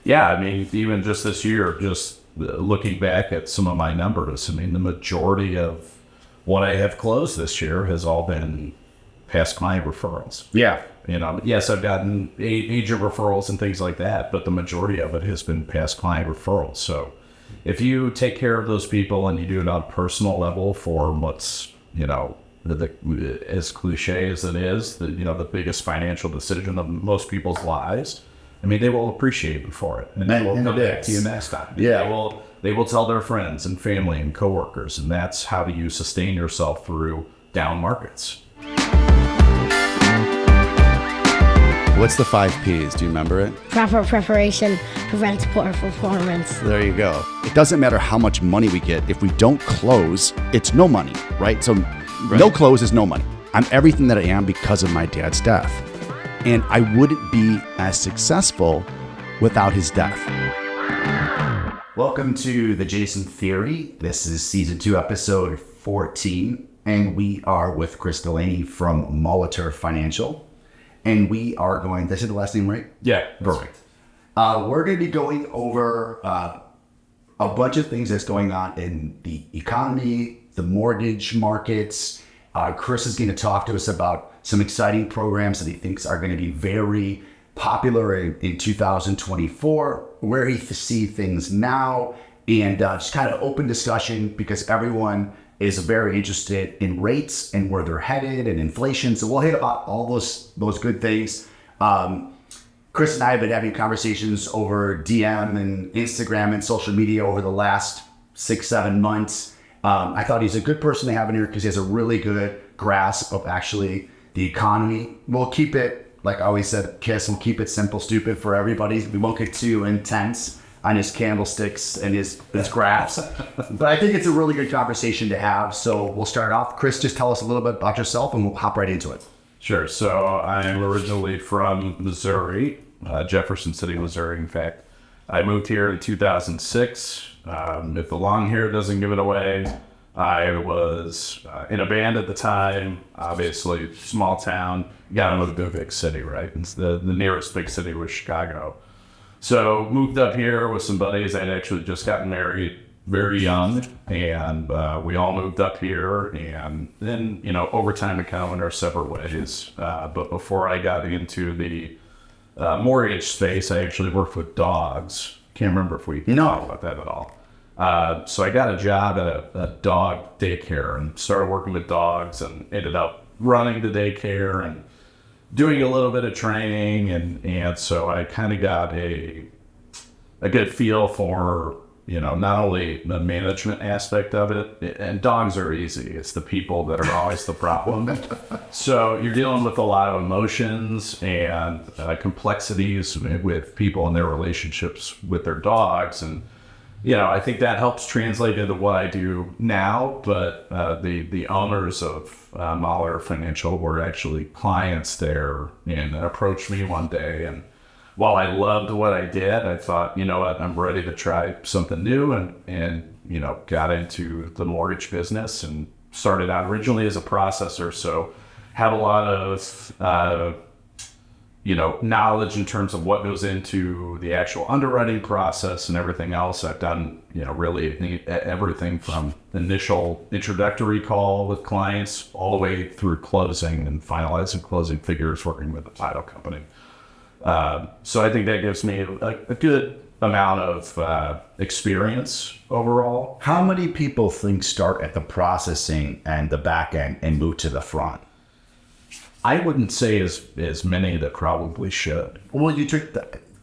Yeah, I mean, even just this year, just looking back at some of my numbers, I mean, the majority of what I have closed this year has all been past client referrals. Yeah. Yes, I've gotten agent referrals and things like that, but the majority of it has been past client referrals. So if you take care of those people and you do it on a personal level for what's, as cliche as it is, the biggest financial decision of most people's lives, I mean, they will appreciate you for it. And they will come back to you next time. Yeah. They will tell their friends and family and coworkers, and that's how you sustain yourself through down markets. What's the 5 Ps? Do you remember it? Proper preparation prevents poor performance. There you go. It doesn't matter how much money we get. If we don't close, it's no money, right? So no close is no money. I'm everything that I am because of my dad's death. And I wouldn't be as successful without his death. Welcome to the Jason Theory. This is season 2, episode 14. And we are with Chris Delaney from Molitor Financial. And we are going, did I say the last name right? Yeah. Perfect. We're going to be going over a bunch of things that's going on in the economy, the mortgage markets. Chris is going to talk to us about some exciting programs that he thinks are going to be very popular in 2024, where he sees things now, and just kind of open discussion because everyone is very interested in rates and where they're headed and inflation. So we'll hit about all those good things. Chris and I have been having conversations over DM and Instagram and social media over the last 6-7 months. I thought he's a good person to have in here because he has a really good grasp of actually the economy. We'll keep it, like I always said, Kiss, and keep it simple, stupid for everybody. We won't get too intense on his candlesticks and his graphs. But I think it's a really good conversation to have. So we'll start off. Chris, just tell us a little bit about yourself and we'll hop right into it. Sure. So I'm originally from Missouri, Jefferson City, Missouri, in fact. I moved here in 2006. If the long hair doesn't give it away, I was in a band at the time, obviously small town. You gotta move to a big city, right? And the nearest big city was Chicago. So moved up here with some buddies. I'd actually just gotten married very young, and we all moved up here. And then, over time, we kind of went our separate ways. But before I got into the mortgage space, I actually worked with dogs. Can't remember if we talked about that at all. So I got a job at a dog daycare and started working with dogs and ended up running the daycare and doing a little bit of training, and so I kind of got a good feel for, not only the management aspect of it, and dogs are easy. It's the people that are always the problem. So you're dealing with a lot of emotions and complexities with people and their relationships with their dogs, and I think that helps translate into what I do now, but the owners of Molitor Financial were actually clients there and approached me one day. And while I loved what I did, I thought, you know what, I'm ready to try something new and got into the mortgage business and started out originally as a processor. So had a lot of knowledge in terms of what goes into the actual underwriting process and everything else. I've done, really everything from the initial introductory call with clients all the way through closing and finalizing closing figures, working with the title company. So I think that gives me a good amount of experience overall. How many people start at the processing and the back end and move to the front? I wouldn't say as many that probably should. Well,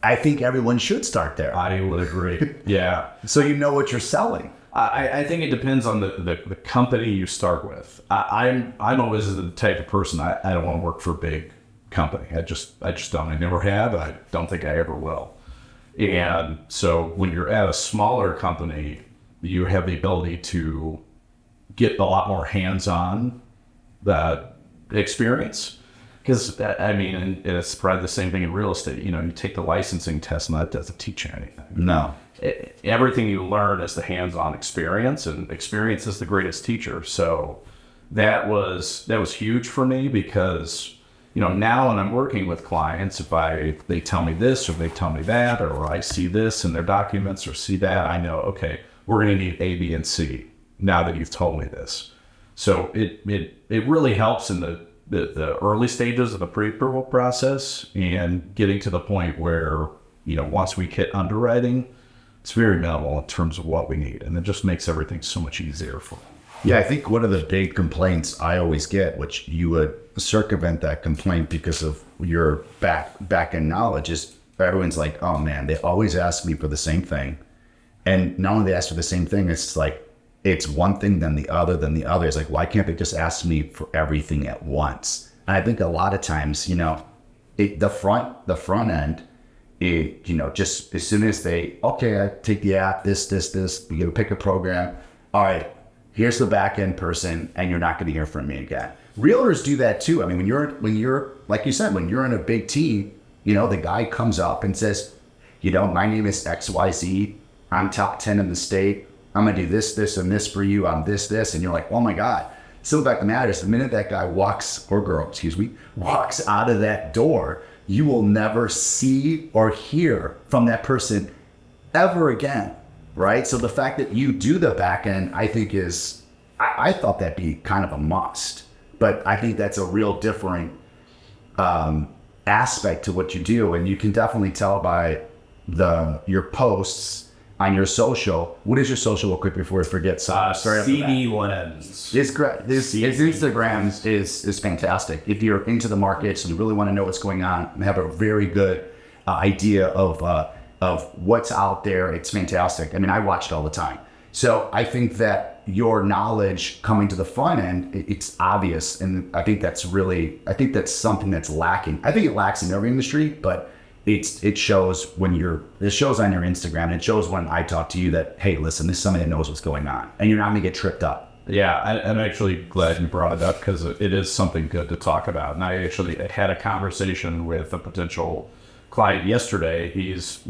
I think everyone should start there. I would agree. Yeah. So you know what you're selling. I think it depends on the company you start with. I'm always the type of person, I don't want to work for a big company. I just don't. I never have. I don't think I ever will. And so when you're at a smaller company, you have the ability to get a lot more hands-on experience, because and it's probably the same thing in real estate. You take the licensing test and that doesn't teach you anything. No. Everything you learn is the hands-on experience, and experience is the greatest teacher. So that was huge for me, because now when I'm working with clients, if they tell me this or they tell me that, or I see this in their documents or see that, I know, okay, we're going to need A, B, and C now that you've told me this. So it really helps in the early stages of the pre-approval process and getting to the point where, once we hit underwriting, it's very minimal in terms of what we need. And it just makes everything so much easier for them. Yeah, I think one of the big complaints I always get, which you would circumvent that complaint because of your back end knowledge, is everyone's like, oh man, they always ask me for the same thing. And not only they ask for the same thing, it's like, it's one thing, then the other, then the other. It's like, why can't they just ask me for everything at once? And I think a lot of times, the front end, just as soon as they, okay, I take the app, this, you go pick a program. All right, here's the back end person, and you're not going to hear from me again. Realtors do that too. I mean, when you're like you said, when you're in a big team, the guy comes up and says, my name is XYZ. I'm top 10 in the state. I'm going to do this, this, and this for you. I'm this. And you're like, oh my God. So the fact of the matter is, the minute that guy walks out of that door, you will never see or hear from that person ever again, right? So the fact that you do the back end, I think I thought that'd be kind of a must, but I think that's a real different aspect to what you do. And you can definitely tell by your posts on your social. What is your social real quick before I forget? CD Lens. His Instagram is fantastic. If you're into the markets and you really want to know what's going on and have a very good idea of what's out there, it's fantastic. I mean, I watch it all the time. So I think that your knowledge coming to the front end, it's obvious. And I think that's something that's lacking. I think it lacks in every industry, but it shows on your Instagram, and it shows when I talk to you that, hey, listen, this is somebody that knows what's going on, and you're not going to get tripped up. Yeah, I'm actually glad you brought it up because it is something good to talk about. And I actually had a conversation with a potential client yesterday. He's,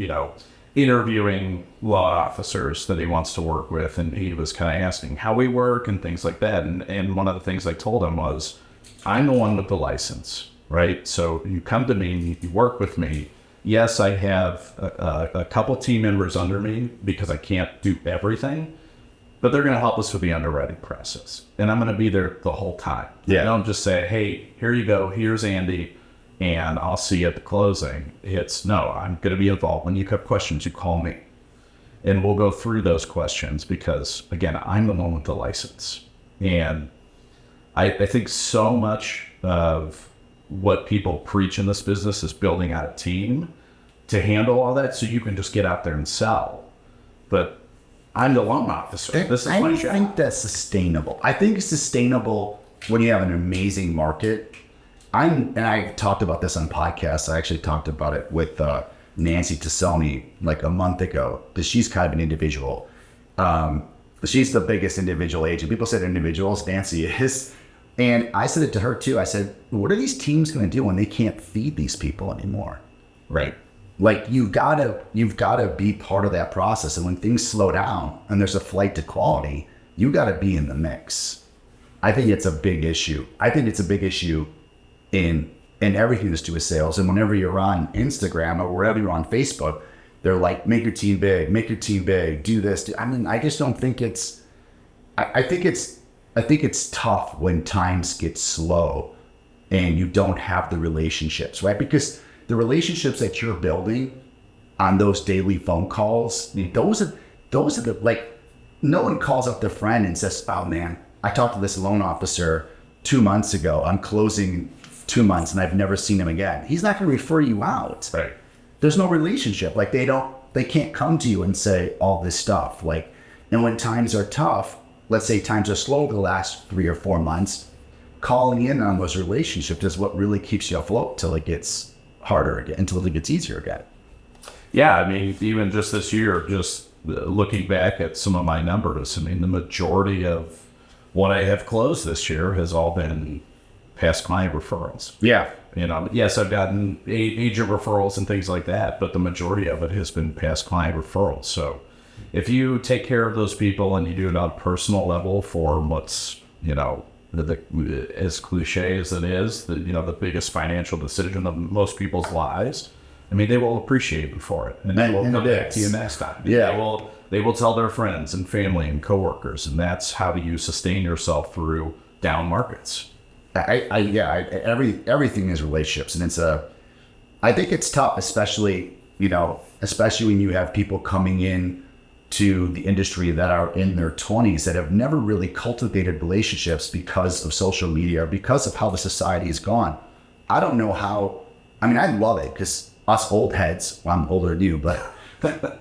interviewing law officers that he wants to work with, and he was kind of asking how we work and things like that. And one of the things I told him was, I'm the one with the license, right? So you come to me, you work with me. Yes, I have a couple team members under me because I can't do everything, but they're going to help us with the underwriting process. And I'm going to be there the whole time. Yeah. I don't just say, hey, here you go. Here's Andy, and I'll see you at the closing. No, I'm going to be involved. When you have questions, you call me. And we'll go through those questions because, again, I'm the one with the license. And I think so much of what people preach in this business is building out a team to handle all that so you can just get out there and sell. But I'm the loan officer. This is my job. I think that's sustainable. I think it's sustainable when you have an amazing market. And I talked about this on podcasts. I actually talked about it with Nancy Tassoni like a month ago, because she's kind of an individual. She's the biggest individual agent. People said individuals, Nancy is. And I said it to her too. I said, what are these teams going to do when they can't feed these people anymore? Right. Like you've got to be part of that process. And when things slow down and there's a flight to quality, you got to be in the mix. I think it's a big issue. I think it's a big issue in everything that's to do with sales. And whenever you're on Instagram or wherever you're on Facebook, they're like, make your team big, do this. I just don't think I think it's tough when times get slow and you don't have the relationships, right? Because the relationships that you're building on those daily phone calls, those are the, like, no one calls up their friend and says, oh man, I talked to this loan officer 2 months ago. I'm closing 2 months and I've never seen him again. He's not going to refer you out. Right. There's no relationship. Like they can't come to you and say all this stuff. Like, and when times are tough, let's say times are slow over the last 3 or 4 months, calling in on those relationships is what really keeps you afloat till it gets harder again, until it gets easier again. Yeah, I mean, even just this year, just looking back at some of my numbers, I mean, the majority of what I have closed this year has all been past client referrals. Yeah. Yes, I've gotten agent referrals and things like that, but the majority of it has been past client referrals. So if you take care of those people and you do it on a personal level for what's, as cliche as it is, the biggest financial decision of most people's lives. I mean, they will appreciate you for it, and they will come back to you next time. Yeah, they will tell their friends and family and coworkers, and that's how you sustain yourself through down markets. Everything is relationships, and I think it's tough, especially when you have people coming in to the industry that are in their 20s that have never really cultivated relationships because of social media or because of how the society has gone. I don't know how. I mean, I love it because us old heads, well, I'm older than you, but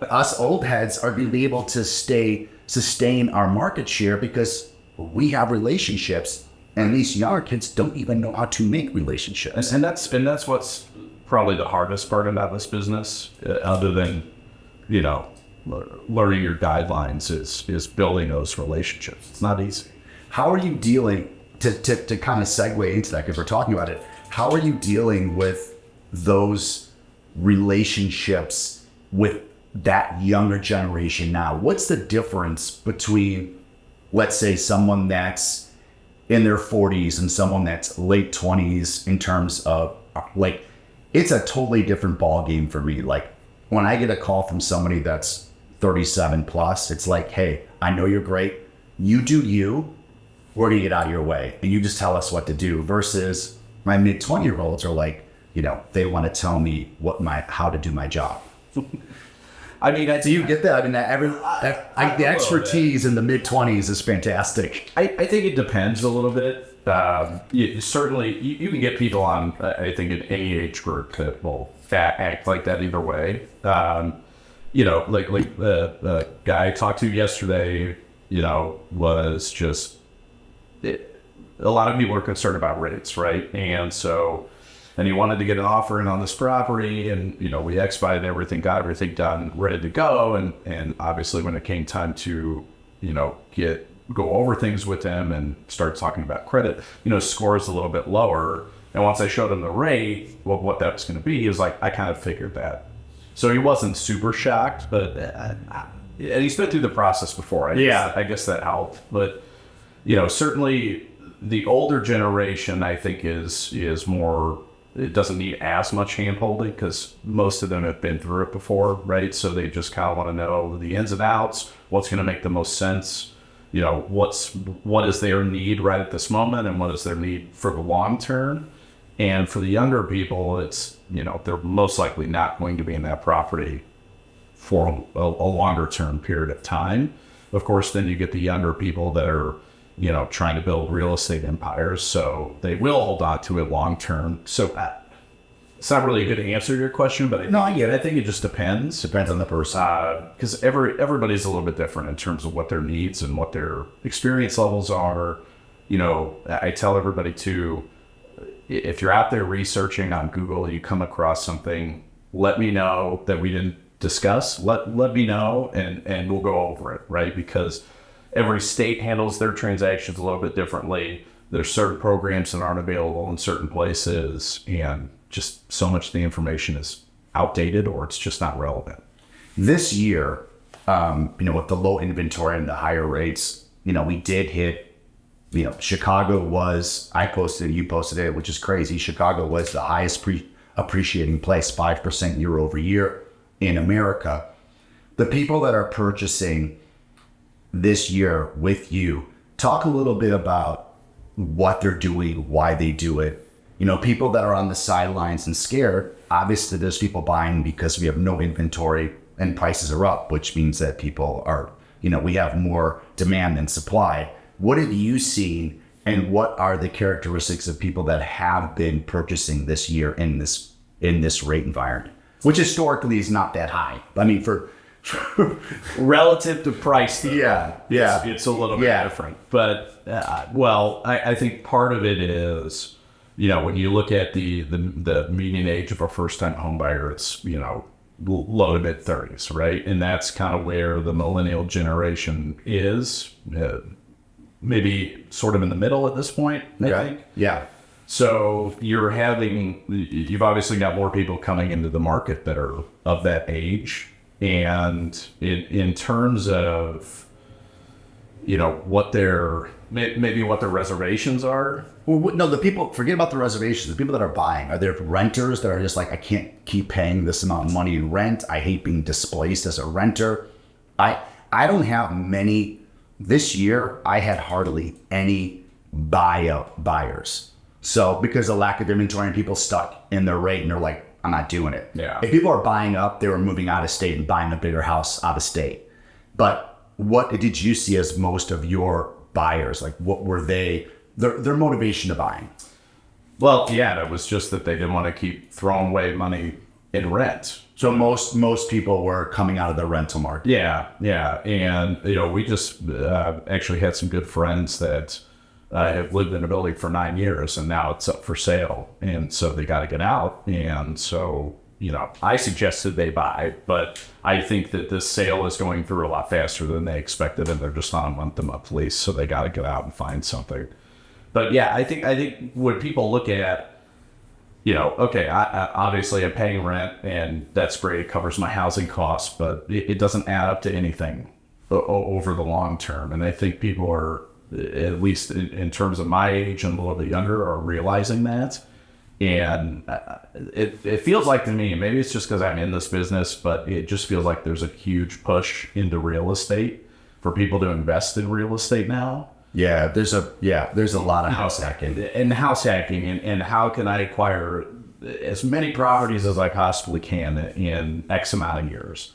us old heads are going to be able to sustain our market share because we have relationships, and these younger kids don't even know how to make relationships. And that's what's probably the hardest part about this business, other than, learning your guidelines, is building those relationships. It's not easy. How are you dealing, to kind of segue into that, because we're talking about it, how are you dealing with those relationships with that younger generation now? What's the difference between, let's say, someone that's in their 40s and someone that's late 20s in terms of, like, it's a totally different ball game for me. Like, when I get a call from somebody that's 37 plus, it's like, hey, I know you're great. You do you. We're going to get out of your way. And you just tell us what to do. Versus my mid 20-year-olds are like, they want to tell me how to do my job. I mean, do you get that? I mean, the expertise in the mid 20s is fantastic. I think it depends a little bit. Certainly, you can get people on, I think, in any age group that will act like that either way. Like the guy I talked to yesterday, was just, a lot of people are concerned about rates, right? And he wanted to get an offer in on this property, and, we expedited everything, got everything done, ready to go. And obviously when it came time to, go over things with him and start talking about credit, scores a little bit lower. And once I showed him the rate, what that was going to be, he was like, I kind of figured that. So he wasn't super shocked, but and he's been through the process before. I guess that helped. But, certainly the older generation, I think, is more, it doesn't need as much hand-holding because most of them have been through it before, right? So they just kind of want to know the ins and outs, what's going to make the most sense, what is their need right at this moment, and what is their need for the long term. And for the younger people, it's, they're most likely not going to be in that property for a longer term period of time. Of course, then you get the younger people that are, trying to build real estate empires. So they will hold on to it long term. So it's not really a good answer to your question, but I get it. I think it just depends. Depends on the person. Because everybody's a little bit different in terms of what their needs and what their experience levels are. I tell everybody too, if you're out there researching on Google and you come across something, let me know that we didn't discuss. Let me know, and we'll go over it, right? Because every state handles their transactions a little bit differently. There's certain programs that aren't available in certain places, and just so much of the information is outdated or it's just not relevant. This year, with the low inventory and the higher rates, we did hit, Chicago was, I posted it, you posted it, which is crazy. Chicago was the highest appreciating place, 5% year over year in America. The people that are purchasing this year with you, talk a little bit about what they're doing, why they do it. People that are on the sidelines and scared, obviously there's people buying because we have no inventory and prices are up, which means that people are, we have more demand than supply. What have you seen, and what are the characteristics of people that have been purchasing this year in this rate environment, which historically is not that high? I mean, for relative to price, it's a little bit different. But I think part of it is, when you look at the median age of a first-time home buyer, it's low to mid 30s, right? And that's kind of where the millennial generation is. Maybe sort of in the middle at this point, I think. Yeah. So you've obviously got more people coming into the market that are of that age. And in terms of, what they're maybe what the reservations are. Well, no, the people, forget about the reservations. The people that are buying, are there renters that are just like, I can't keep paying this amount of money in rent. I hate being displaced as a renter. I don't have many. This year, I had hardly any buyers. So because of lack of inventory and people stuck in their rate and they're like, I'm not doing it. Yeah. If people are buying up, they were moving out of state and buying a bigger house out of state. But what did you see as most of your buyers? Like, what were their motivation to buying? Well, yeah, it was just that they didn't want to keep throwing away money in rent. So most people were coming out of the rental market. Yeah. And, we just actually had some good friends that have lived in a building for 9 years and now it's up for sale. And so they got to get out. And so, I suggested they buy, but I think that this sale is going through a lot faster than they expected and they're just on a month-to-month lease. So they got to get out and find something. But yeah, I think when people look at, okay, I obviously I'm paying rent and that's great. It covers my housing costs, but it doesn't add up to anything over the long term. And I think people are, at least in terms of my age and a little bit younger, are realizing that. And it feels like to me, maybe it's just because I'm in this business, but it just feels like there's a huge push into real estate for people to invest in real estate now. Yeah, there's a lot of house hacking. And how can I acquire as many properties as I possibly can in X amount of years?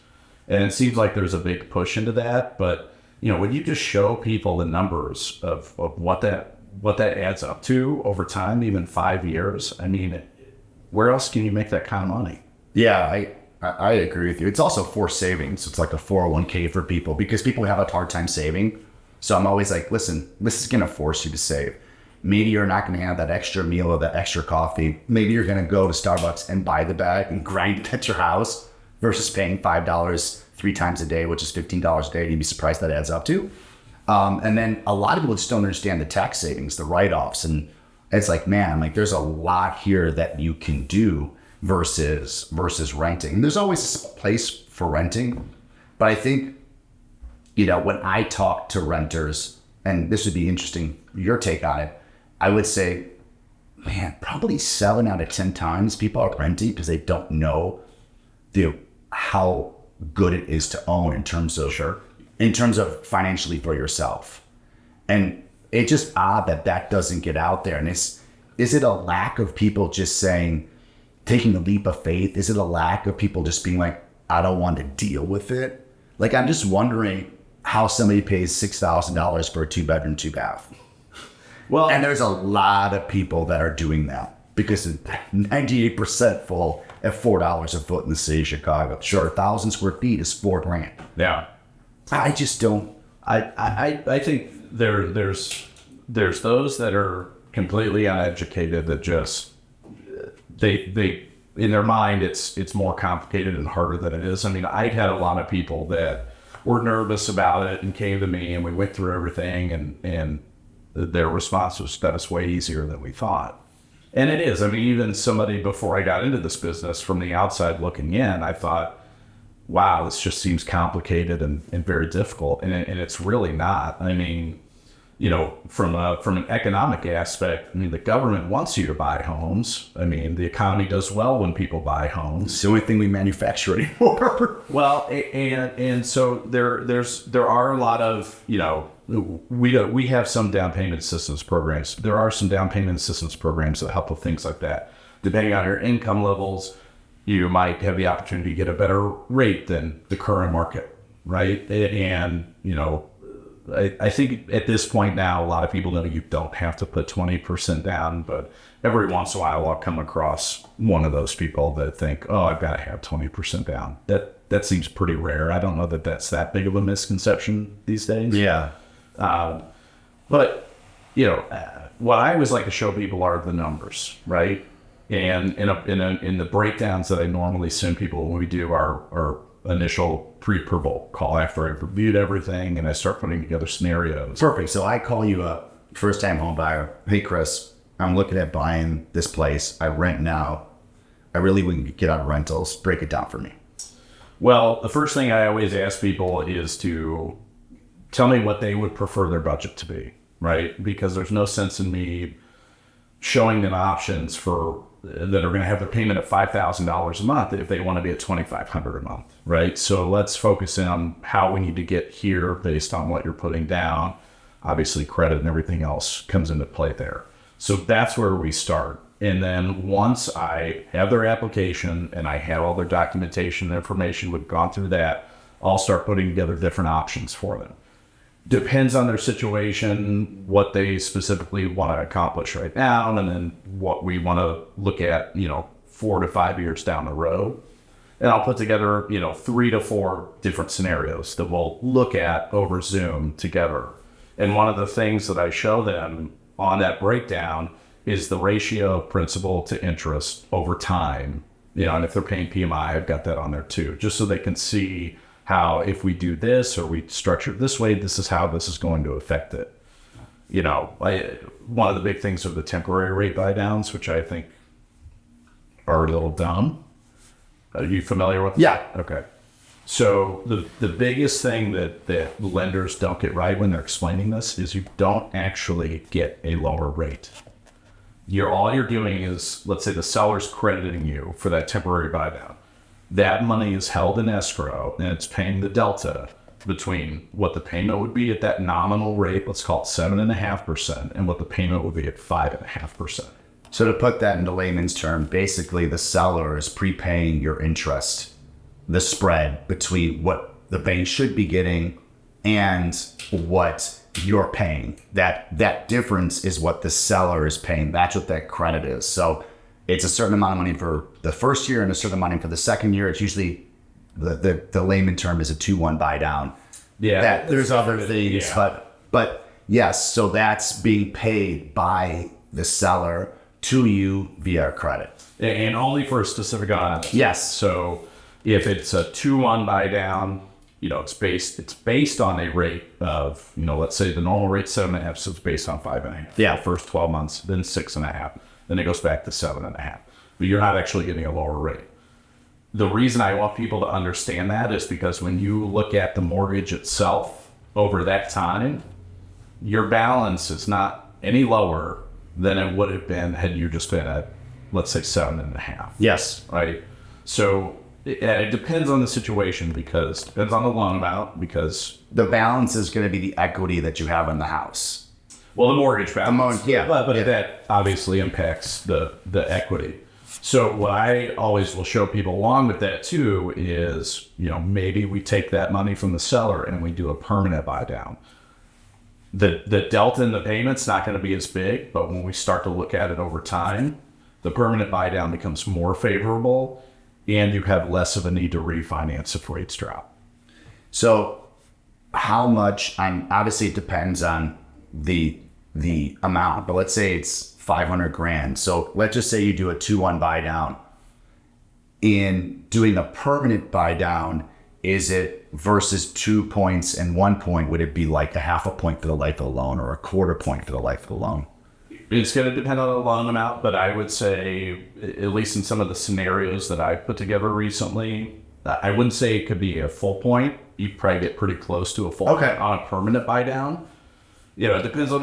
And it seems like there's a big push into that. But, when you just show people the numbers of what that adds up to over time, even 5 years, I mean, where else can you make that kind of money? Yeah, I agree with you. It's also forced savings. It's like a 401k for people because people have a hard time saving. So I'm always like, listen, this is going to force you to save. Maybe you're not going to have that extra meal or that extra coffee. Maybe you're going to go to Starbucks and buy the bag and grind it at your house versus paying $5 3 times a day, which is $15 a day. You'd be surprised that adds up to. And then a lot of people just don't understand the tax savings, the write-offs. And it's like, man, like there's a lot here that you can do versus renting. And there's always a place for renting. But I think, when I talk to renters, and this would be interesting, your take on it, I would say, man, probably 7 out of 10 times people are renting because they don't know how good it is to own in terms of financially for yourself. And it's just odd that doesn't get out there. And is it a lack of people just taking a leap of faith? Is it a lack of people just being like, I don't want to deal with it? Like, I'm just wondering how somebody pays $6,000 for a 2-bedroom, 2-bath. Well, and there's a lot of people that are doing that because it's 98% full at $4 a foot in the city of Chicago. Sure, 1,000 square feet is $4,000. Yeah. I just don't. I think there's those that are completely uneducated that just they in their mind it's more complicated and harder than it is. I mean, I had a lot of people that were nervous about it and came to me and we went through everything and their response was that it's way easier than we thought. And it is. I mean, even somebody before I got into this business from the outside looking in, I thought, wow, this just seems complicated and very difficult. And it's really not. I mean, from an economic aspect, I mean, the government wants you to buy homes. I mean, the economy does well when people buy homes. It's the only thing we manufacture anymore. Well, and so there are a lot of, we have some down payment assistance programs. There are some down payment assistance programs that help with things like that. Depending on your income levels, you might have the opportunity to get a better rate than the current market, right? And, I think at this point now, a lot of people know you don't have to put 20% down, but every once in a while I'll come across one of those people that think, oh, I've got to have 20% down. That seems pretty rare. I don't know that that's that big of a misconception these days. Yeah. But, what I always like to show people are the numbers, right? And in the breakdowns that I normally send people when we do our initial pre-approval call after I've reviewed everything and I start putting together scenarios. Perfect. So I call you a first-time home buyer. Hey, Chris, I'm looking at buying this place. I rent now. I really wouldn't get out of rentals. Break it down for me. Well, the first thing I always ask people is to tell me what they would prefer their budget to be, right? Because there's no sense in me showing them options for that are going to have their payment at $5,000 a month if they want to be at $2,500 a month, right? So let's focus in on how we need to get here based on what you're putting down. Obviously, credit and everything else comes into play there. So that's where we start. And then once I have their application and I have all their documentation and information, we've gone through that, I'll start putting together different options for them. Depends on their situation, what they specifically want to accomplish right now, and then what we want to look at, 4 to 5 years down the road. And I'll put together, 3 to 4 different scenarios that we'll look at over Zoom together. And one of the things that I show them on that breakdown is the ratio of principal to interest over time. And if they're paying PMI, I've got that on there too, just so they can see how if we do this or we structure it this way, this is how this is going to affect it. One of the big things are the temporary rate buy downs, which I think are a little dumb. Are you familiar with? Yeah. Okay. So the biggest thing that lenders don't get right when they're explaining this is you don't actually get a lower rate. All you're doing is, let's say the seller's crediting you for that temporary buy down. That money is held in escrow and it's paying the delta between what the payment would be at that nominal rate, let's call it 7.5%, and what the payment would be at 5.5%. So to put that into layman's term, basically the seller is prepaying your interest, the spread between what the bank should be getting and what you're paying. That difference is what the seller is paying. That's what that credit is. So it's a certain amount of money for the first year and a certain amount of money for the second year. It's usually the layman term is a 2-1 buy down. Yeah. There's other things, yeah. but yes, so that's being paid by the seller to you via credit. And only for a specific amount. Yes. So if it's a 2-1 buy down, it's based on a rate of, let's say the normal rate 7.5, so it's based on 5.5. Yeah. The first 12 months, then 6.5, then it goes back to 7.5. But you're not actually getting a lower rate. The reason I want people to understand that is because when you look at the mortgage itself over that time, your balance is not any lower than it would have been had you just been at, let's say, 7.5. Yes. Right. So it depends on the situation, because it depends on the loan amount, because The balance is going to be the equity that you have in the house. the mortgage balance. But Yeah. that obviously impacts the equity. So what I always will show people along with that too is, maybe we take that money from the seller and we do a permanent buy down. The delta in the payment's not going to be as big, but when we start to look at it over time, the permanent buy down becomes more favorable and you have less of a need to refinance if rates drop. So how much, obviously it depends on the amount, but let's say it's 500 grand. So let's just say you do a 2-1 buy down. In doing a permanent buy down, is it versus 2 points and 1 point? Would it be like a 0.5 point for the life of the loan or a 1/4 point for the life of the loan? It's going to depend on the loan amount, but I would say, at least in some of the scenarios that I've put together recently, I wouldn't say it could be a full point. You probably get pretty close to a full point on a permanent buy down. It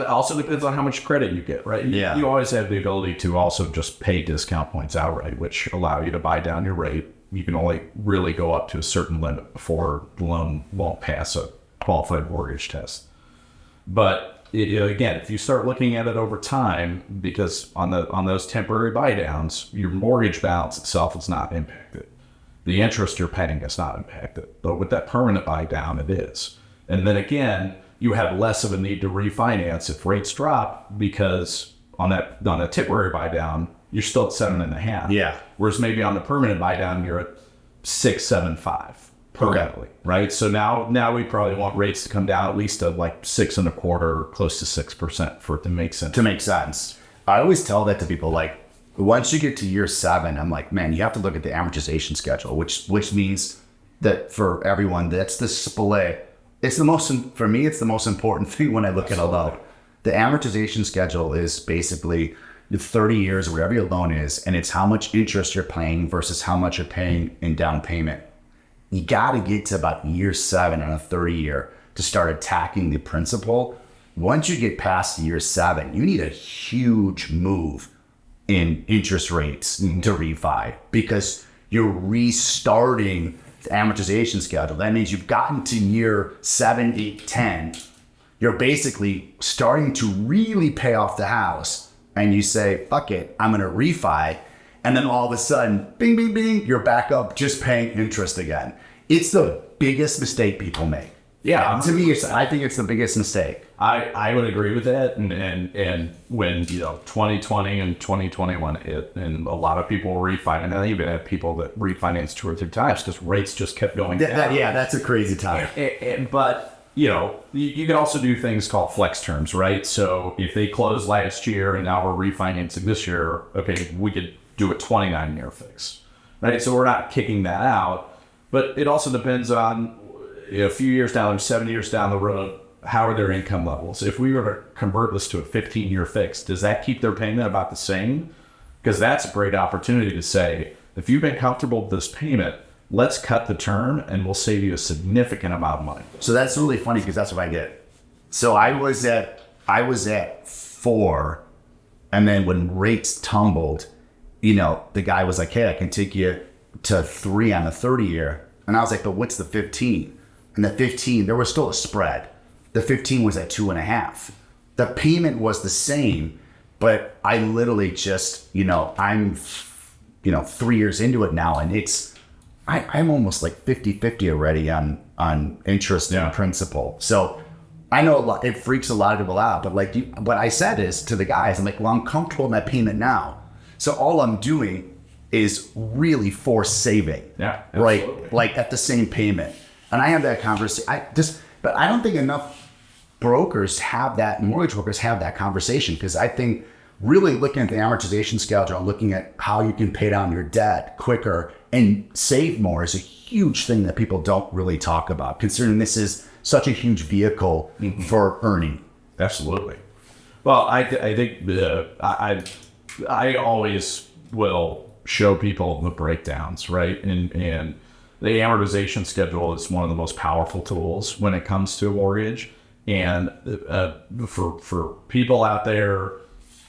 also depends on how much credit you get, right? Yeah. You always have the ability to also just pay discount points outright, which allow you to buy down your rate. You can only really go up to a certain limit before the loan won't pass a qualified mortgage test. But again, if you start looking at it over time, because on those temporary buy downs, your mortgage balance itself is not impacted. The interest you're paying is not impacted. But with that permanent buy down, it is. And then again, you have less of a need to refinance if rates drop, because on a temporary buy down, you're still at 7.5. Yeah. Whereas maybe on the permanent buy down, you're at 6.75 permanently, right? So now we probably want rates to come down at least to like 6.25, close to 6% for it to make sense. To make sense. I always tell that to people, like, once you get to year 7, I'm like, man, you have to look at the amortization schedule, which means that for everyone, that's the split. For me, it's the most important thing when I look at a loan. The amortization schedule is basically the 30 years or whatever your loan is, and it's how much interest you're paying versus how much you're paying in down payment. You got to get to about year 7 on a 30 year to start attacking the principal. once you get past year 7, you need a huge move in interest rates to refi because you're restarting the amortization schedule. That means you've gotten to year 7, 8, 10. You're basically starting to really pay off the house and you say, fuck it, I'm going to refi. And then all of a sudden, bing, bing, bing, you're back up just paying interest again. It's the biggest mistake people make. Yeah. To me, I think it's the biggest mistake. I would agree with that. And when, 2020 and 2021 hit, and a lot of people refinance, and I even had people that refinanced 2 or 3 times because rates just kept going down. That's a crazy time. But, you can also do things called flex terms, right? So if they closed last year and now we're refinancing this year, okay, we could do a 29-year fix, right? So we're not kicking that out. But it also depends on a few years down, 7 years down the road, how are their income levels? If we were to convert this to a 15-year fix, does that keep their payment about the same? Because that's a great opportunity to say, if you've been comfortable with this payment, let's cut the term and we'll save you a significant amount of money. So that's really funny because that's what I did. So I was at 4, and then when rates tumbled, the guy was like, hey, I can take you to 3 on the 30-year. And I was like, but what's the 15? And the 15, there was still a spread. The 15 was at 2.5. The payment was the same, but I literally just, I'm, 3 years into it now, and I'm almost like 50-50 already on interest and principal. So I know it freaks a lot of people out, but what I said is to the guys, I'm like, well, I'm comfortable in that payment now. So all I'm doing is really force saving, right? Like at the same payment. And I have that conversation. But I don't think enough brokers have that, mortgage brokers have that conversation, because I think really looking at the amortization schedule and looking at how you can pay down your debt quicker and save more is a huge thing that people don't really talk about, considering this is such a huge vehicle for earning. Absolutely. Well, I think I always will show people the breakdowns, right? And the amortization schedule is one of the most powerful tools when it comes to a mortgage. And for people out there,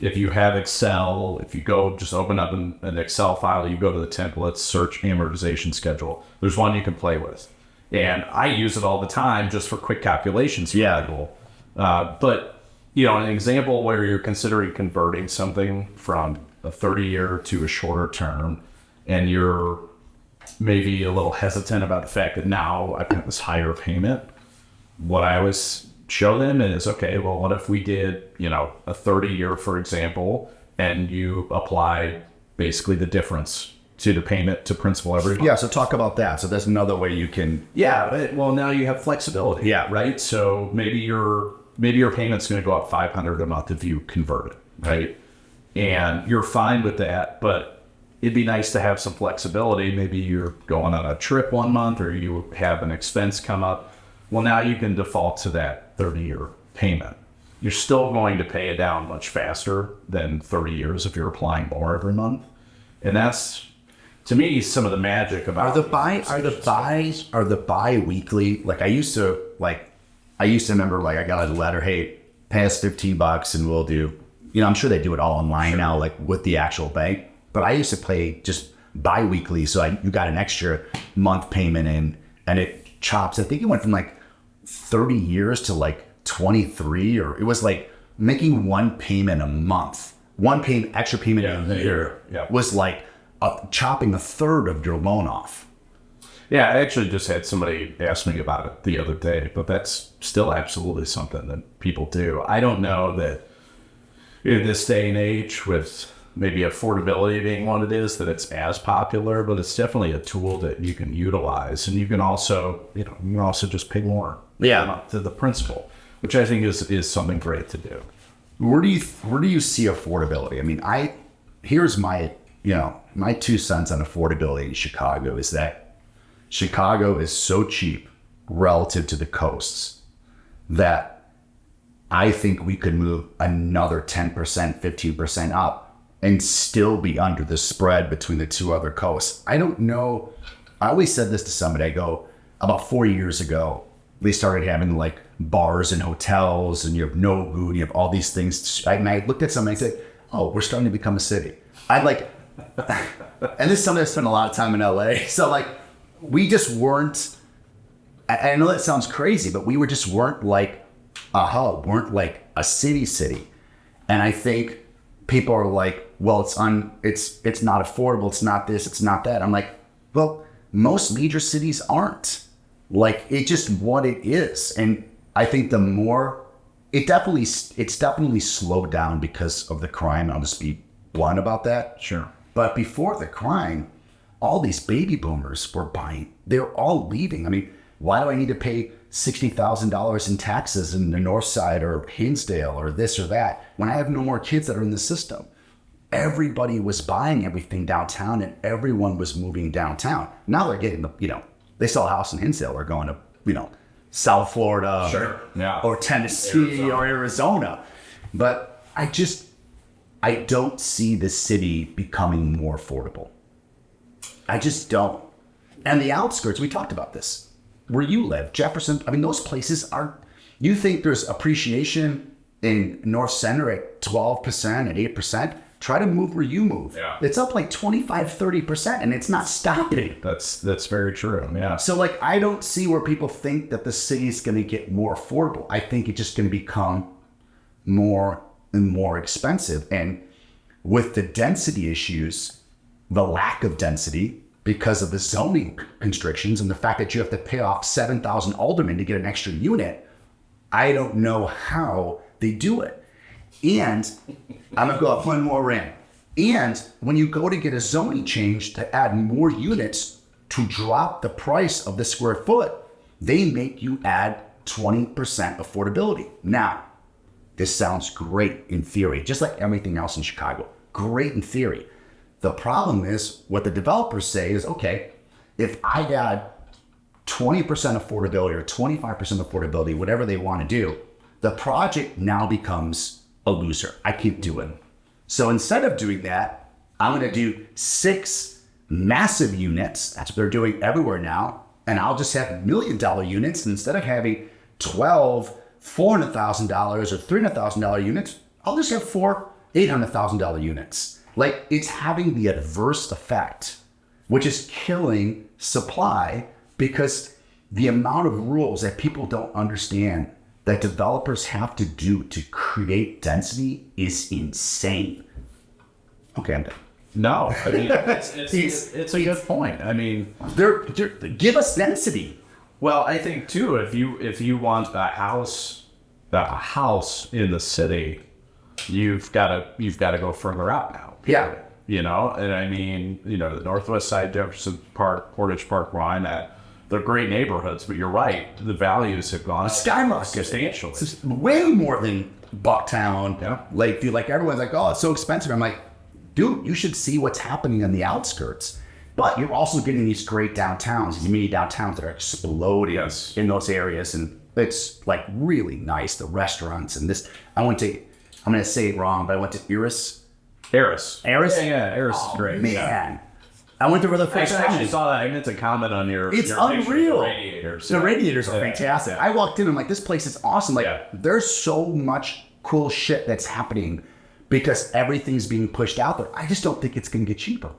if you have Excel, if you go just open up an Excel file, you go to the templates, search amortization schedule. There's one you can play with. And I use it all the time just for quick calculations. But, an example where you're considering converting something from a 30-year to a shorter term, and you're maybe a little hesitant about the fact that now I've got this higher payment, what I always show them is, okay, well, what if we did, a 30-year, for example, and you apply basically the difference to the payment to principal every month? Yeah, so talk about that. So that's another way you can... Well, now you have flexibility. Yeah. Right? So maybe your payment's going to go up $500 a month if you convert it, right? And you're fine with that, but it'd be nice to have some flexibility. Maybe you're going on a trip one month, or you have an expense come up. Well, now you can default to that 30-year payment. You're still going to pay it down much faster than 30 years if you're applying more every month. And that's, to me, some of the magic about Are the bi-weekly? I used to remember, I got a letter, hey, pay us $15 and we'll do, I'm sure they do it all online now, with the actual bank. But I used to pay just bi-weekly, so you got an extra month payment in, and it chops. I think it went from 30 years to 23, or it was making one payment a month. Extra payment a year was chopping a third of your loan off. Yeah, I actually just had somebody ask me about it the other day, but that's still absolutely something that people do. I don't know that in this day and age, with maybe affordability being what it is, that it's as popular, but it's definitely a tool that you can utilize. And you can also, just pay more to the principal, which I think is something great to do. Where do you see affordability? I mean, here's my 2 cents on affordability in Chicago is that Chicago is so cheap relative to the coasts that I think we could move another 10%, 15% up and still be under the spread between the 2 other coasts. I don't know. I always said this to somebody. I go, about 4 years ago, they started having like bars and hotels, and you have Nobu, and you have all these things. And I looked at something and I said, oh, we're starting to become a city. And this is something I spent a lot of time in LA. So like, we just weren't, I know that sounds crazy, but we weren't like a hub, weren't like a city. And I think people are like, well, it's not affordable. It's not this, it's not that. I'm like, well, most major cities aren't. Like, it's just what it is. And I think the more, it's definitely slowed down because of the crime. I'll just be blunt about that. Sure. But before the crime, all these baby boomers were buying. They're all leaving. I mean, why do I need to pay $60,000 in taxes in the North Side or Hinsdale or this or that when I have no more kids that are in the system? Everybody was buying everything downtown, and everyone was moving downtown. Now they're getting they sell a house in Hinsdale. They're going to, South Florida, Sure. Yeah. or Tennessee or Arizona. But I don't see the city becoming more affordable. I just don't. And the outskirts, we talked about this. Where you live, Jefferson, I mean, those places you think there's appreciation in North Center at 12%, at 8%? Try to move where you move. Yeah. It's up like 25, 30%, and it's not stopping. That's very true. Yeah. So like, I don't see where people think that the city's going to get more affordable. I think it's just going to become more and more expensive. And with the density issues, the lack of density because of the zoning constrictions and the fact that you have to pay off 7,000 aldermen to get an extra unit, I don't know how they do it. And I'm going to go up one more rant. And when you go to get a zoning change to add more units to drop the price of the square foot, they make you add 20% affordability. Now, this sounds great in theory, just like everything else in Chicago. Great in theory. The problem is what the developers say is, okay, if I add 20% affordability or 25% affordability, whatever they want to do, the project now becomes a loser. I can't do it. So instead of doing that, I'm going to do 6 massive units. That's what they're doing everywhere now. And I'll just have $1 million units. And instead of having 12 $400,000 or $300,000 units, I'll just have 4 $800,000 units. Like, it's having the adverse effect, which is killing supply, because the amount of rules that people don't understand that developers have to do to create density is insane. Okay, I'm done. No, I mean, it's a good point. I mean, they're give us density. Well, I think too, if you want a house in the city, you've got to go further out now. Yeah. And I mean, the Northwest Side, Jefferson Park, Portage Park, Wine, they're great neighborhoods, but you're right, the values have gone skyrocketed substantially. It's way more than Bucktown, yeah. Lakeview. Like, everyone's like, oh, it's so expensive. I'm like, dude, you should see what's happening on the outskirts. But you're also getting these great downtowns, these mini downtowns that are exploding in those areas. And it's like really nice, the restaurants and this. I'm going to say it wrong, but I went to Eris. Eris? Yeah, Eris is great. Man. Yeah. I went there for the first time. I actually saw that. I meant to comment on your It's your unreal. The radiators. The radiators are fantastic. I walked in, I'm like, this place is awesome. Like, there's so much cool shit that's happening because everything's being pushed out there. I just don't think it's going to get cheaper.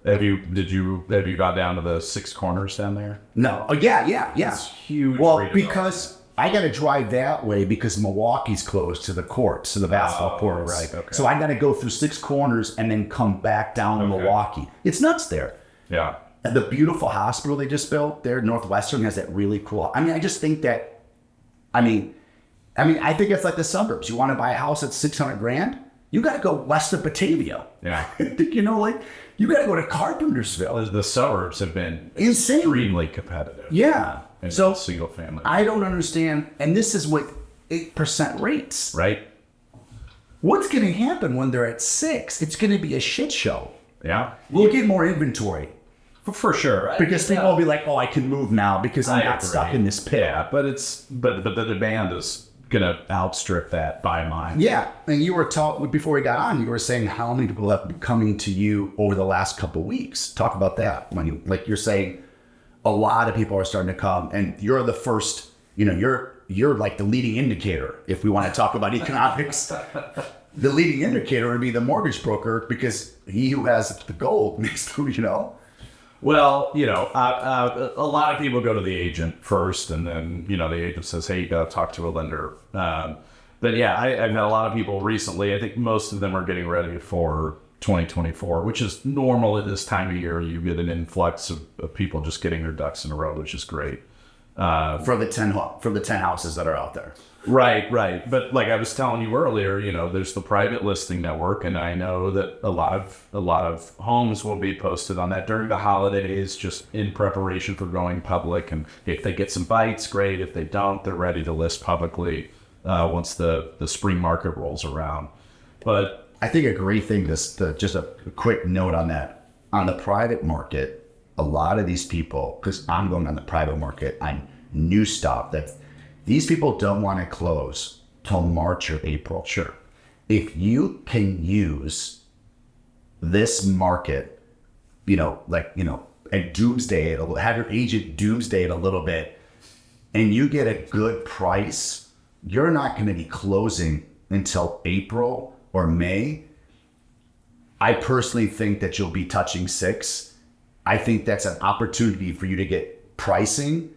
Have you got down to the 6 corners down there? No. Oh, yeah. It's huge. Well, because I got to drive that way because Milwaukee's closed to the courts, to the basketball court. Right. Okay. So I got to go through 6 corners and then come back down to Milwaukee. It's nuts there. Yeah. And the beautiful hospital they just built there, Northwestern, has that really cool. I mean, I just think that, I think it's like the suburbs. You want to buy a house at $600,000? You got to go west of Batavia. Yeah. You got to go to Carpentersville. The suburbs have been Insane. Extremely competitive. Yeah. So single family. I don't understand. And this is with 8% rates. Right. What's going to happen when they're at 6? It's going to be a shit show. Yeah. We'll get more inventory. For sure. Because people will be like, oh, I can move now because I'm not stuck in this pit. Yeah, but the demand is going to outstrip that by a mile. Yeah. And you were before we got on, you were saying how many people have been coming to you over the last couple of weeks. Talk about that. You're saying a lot of people are starting to come, and you're the first you're like the leading indicator. If we want to talk about economics, the leading indicator would be the mortgage broker, because he who has the gold makes the. Well, a lot of people go to the agent first, and then, the agent says, hey, you got to talk to a lender. But yeah, I've had a lot of people recently. I think most of them are getting ready for 2024, which is normal at this time of year. You get an influx of people just getting their ducks in a row, which is great. For the 10 houses that are out there. Right. But like I was telling you earlier, there's the private listing network, and I know that a lot of homes will be posted on that during the holidays, just in preparation for going public. And if they get some bites, great. If they don't, they're ready to list publicly once the spring market rolls around. But I think a great thing, just a quick note on that, on the private market, a lot of these people, because I'm going on the private market, I'm new stuff, that these people don't want to close till March or April. Sure. If you can use this market, and doomsday it, have your agent doomsday it a little bit, and you get a good price, you're not going to be closing until April or May. I personally think that you'll be touching 6. I think that's an opportunity for you to get pricing.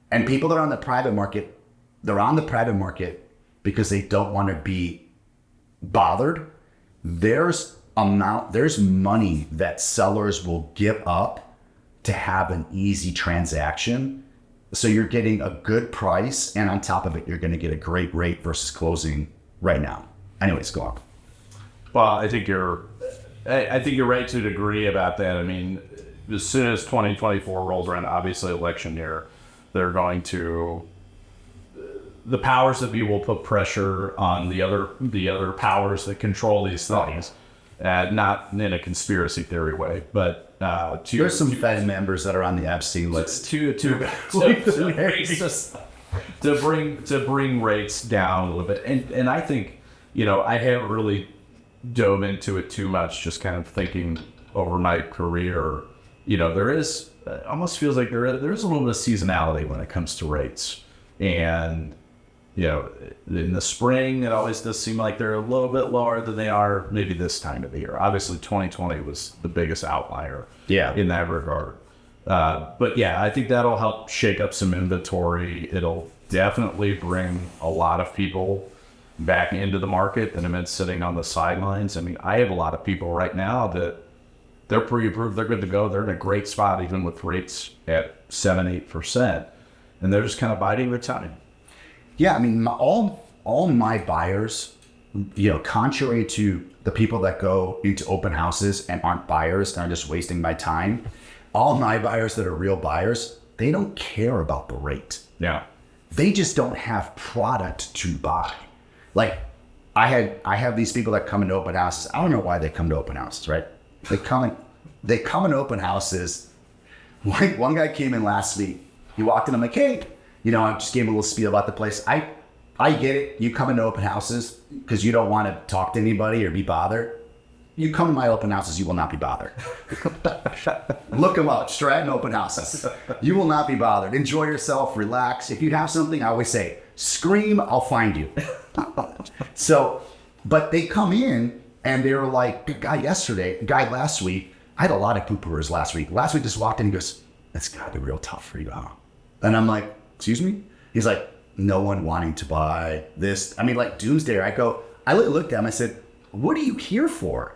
And people that are on the private market, they're on the private market because they don't want to be bothered. There's money that sellers will give up to have an easy transaction. So you're getting a good price, and on top of it, you're going to get a great rate versus closing right now. Anyways, go on. Well, I think you're right to a degree about that. I mean, as soon as 2024 rolls around, obviously election year, they're going to, the powers that be will put pressure on the other powers that control these things, not in a conspiracy theory way, but there's some Fed members that are on the Epstein list to bring rates down a little bit, and I think I haven't really dove into it too much, just kind of thinking over my career. There is, almost feels like there is a little bit of seasonality when it comes to rates. And, in the spring, it always does seem like they're a little bit lower than they are maybe this time of the year. Obviously, 2020 was the biggest outlier in that regard. But yeah, I think that'll help shake up some inventory. It'll definitely bring a lot of people back into the market that have been sitting on the sidelines. I mean, I have a lot of people right now that they're pre-approved, they're good to go. They're in a great spot, even with rates at 7-8%. And they're just kind of biding their time. Yeah, I mean, all my buyers, contrary to the people that go into open houses and aren't buyers and are just wasting my time, all my buyers that are real buyers, they don't care about the rate. Yeah. They just don't have product to buy. Like, I have these people that come into open houses. I don't know why they come to open houses, right? They come in open houses. One guy came in last week. He walked in. I'm like, hey, I just gave him a little spiel about the place. I get it. You come into open houses because you don't want to talk to anybody or be bothered. You come to my open houses, you will not be bothered. Look them up, Stratton open houses. You will not be bothered. Enjoy yourself, relax. If you have something, I always say, scream, I'll find you. So, but they come in and they're like, the guy last week, I had a lot of poo-pooers last week. Last week just walked in and he goes, it's gotta be real tough for you, huh? And I'm like, excuse me? He's like, no one wanting to buy this. I mean, like doomsday. I looked at him, I said, what are you here for?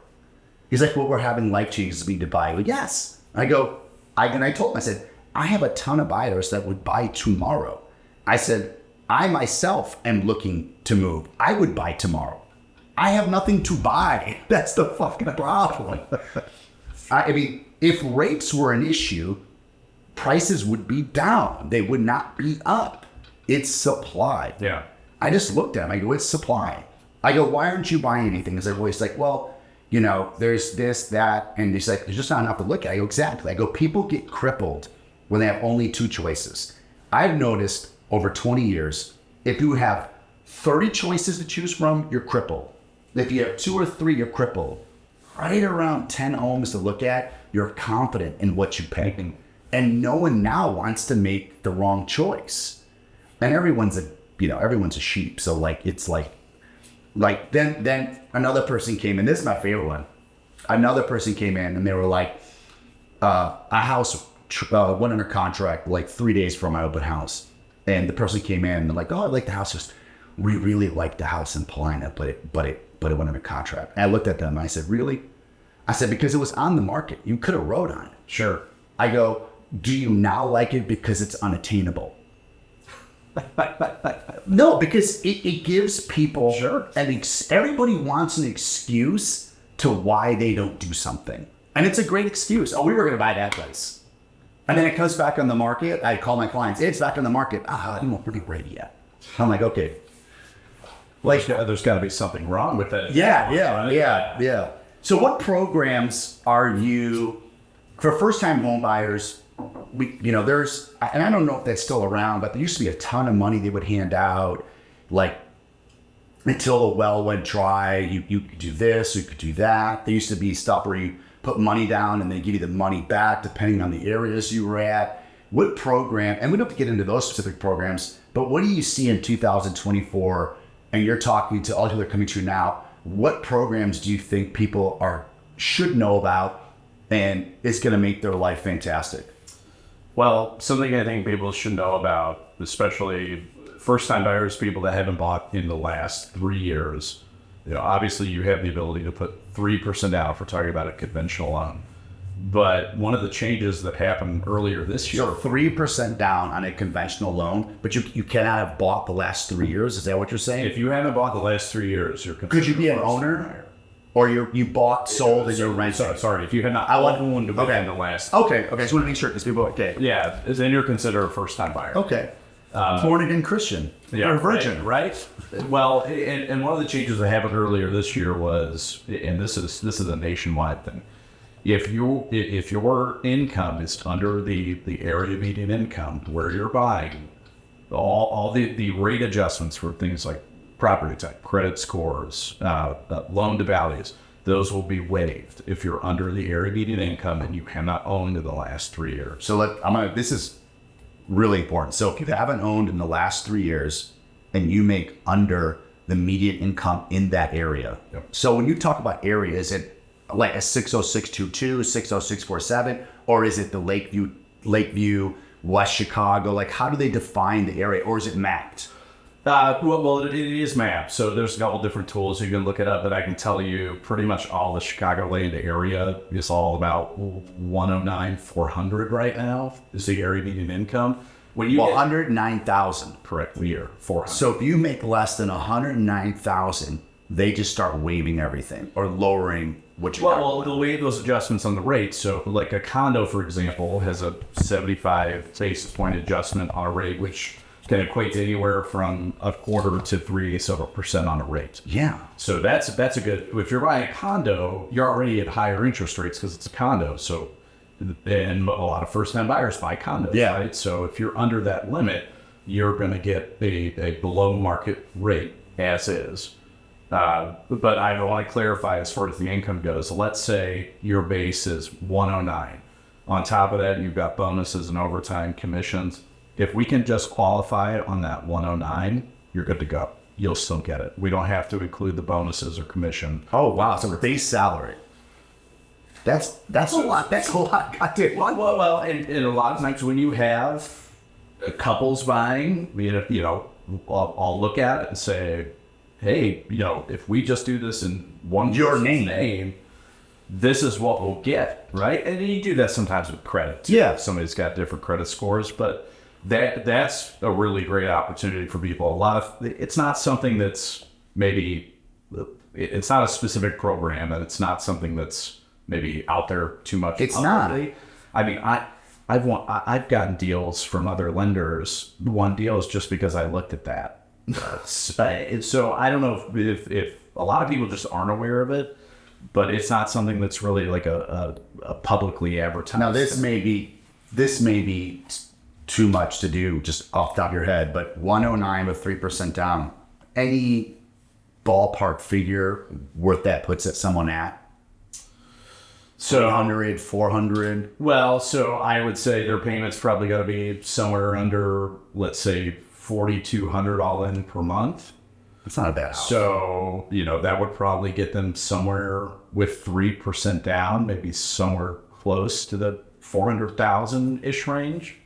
He's like, well, we're having life changes we need to buy. I go, yes. I told him, I said, I have a ton of buyers that would buy tomorrow. I said, I myself am looking to move. I would buy tomorrow. I have nothing to buy. That's the fucking problem. I mean, if rates were an issue, prices would be down. They would not be up. It's supply. Yeah. I just looked at him. I go, it's supply. I go, why aren't you buying anything? Because everybody's like, well, there's this, that. And he's like, there's just not enough to look at. I go, exactly. I go, people get crippled when they have only 2 choices. I've noticed over 20 years, if you have 30 choices to choose from, you're crippled. If you have 2 or 3, you're crippled. Right around 10 homes to look at, you're confident in what you pay. And no one now wants to make the wrong choice. and everyone's a sheep. So like, it's like then another person came in. This is my favorite one. Another person came in and they were like, a house went under contract like 3 days before my open house. And the person came in and they're like, oh, I like the house. Just, we really like the house in Paulina, but it went under contract. And I looked at them and I said, really? I said, because it was on the market. You could have wrote on it. Sure. I go, do you now like it because it's unattainable? No, because it gives people, Sure. Everybody wants an excuse to why they don't do something. And it's a great excuse. Oh, we were going to buy that place. And then it comes back on the market. I call my clients, it's back on the market. I'm not pretty ready yet. I'm like, okay. Like, there's got to be something wrong with it. Yeah. So what programs are you, for first-time home buyers, there's, and I don't know if that's still around, but there used to be a ton of money they would hand out, like, until the well went dry, you could do this, you could do that. There used to be stuff where you put money down and they give you the money back depending on the areas you were at. What program, and we don't have to get into those specific programs, but what do you see in 2024, and you're talking to all who are coming to you now, what programs do you think people should know about and it's going to make their life fantastic? Well, something I think people should know about, especially first-time buyers, people that haven't bought in the last 3 years. Obviously you have the ability to put 3% down if we're talking about a conventional loan. But one of the changes that happened earlier this year. So 3% down on a conventional loan, but you cannot have bought the last 3 years. Is that what you're saying? If you haven't bought the last 3 years, you're could you be an owner? Or you bought, sold, and you're renting? Sorry, if you had not owned within the last... Okay, I just want to make sure because people... Okay. Yeah, then you're considered a first-time buyer. Okay. Born-again Christian. Or virgin. Right? Well, and one of the changes that happened earlier this year was, and this is a nationwide thing, if your income is under the area median income where you're buying, all the rate adjustments for things like property type, credit scores, loan to values, those will be waived if you're under the area median income and you have not owned in the last 3 years. So this is really important. So if you haven't owned in the last 3 years and you make under the median income in that area. Yep. So when you talk about area, is it like a 60622, 60647, or is it the Lakeview, West Chicago? Like, how do they define the area, or is it mapped? Well, it is mapped. So there's a couple different tools you can look it up, but I can tell you pretty much all the Chicagoland area is all about 109, 400 right now is the area median income. When you 109,000. Correct, a year, 400. So if you make less than 109,000, they just start waiving everything or lowering what you Well, they'll waive those adjustments on the rate. So like a condo, for example, has a 75 basis point adjustment on a rate, which can equate to anywhere from 1/4 to 3% on a rate. Yeah. So that's a good, if you're buying a condo, you're already at higher interest rates because it's a condo. So, and a lot of first-time buyers buy condos, yeah. Right? So if you're under that limit, you're going to get a below market rate as is. But I want to clarify as far as the income goes. Let's say your base is 109. On top of that, you've got bonuses and overtime commissions. If we can just qualify it on that 109, you're good to go. You'll still get it. We don't have to include the bonuses or commission. Oh, wow. So the base salary. That's a lot. That's a lot. I did. Well, and a lot of times when you have couples buying, I'll look at it and say, hey, if we just do this in your name, this is what we'll get, right? And you do that sometimes with credit. Yeah. Somebody's got different credit scores, but that's a really great opportunity for people. It's not something that's it's not a specific program, and it's not something that's maybe out there too much. It's not. I mean, I've gotten deals from other lenders. One deal is just because I looked at that. So I don't know if a lot of people just aren't aware of it, but it's not something that's really like a publicly advertised. Now this may be too much to do just off the top of your head, but 109 with 3% down, any ballpark figure worth that puts it someone at? So 300, 400? Well, so I would say their payment's probably got to be somewhere under, let's say, $4,200 all in per month. It's not a bad house. So, that would probably get them somewhere with 3% down, maybe somewhere close to the 400,000-ish range.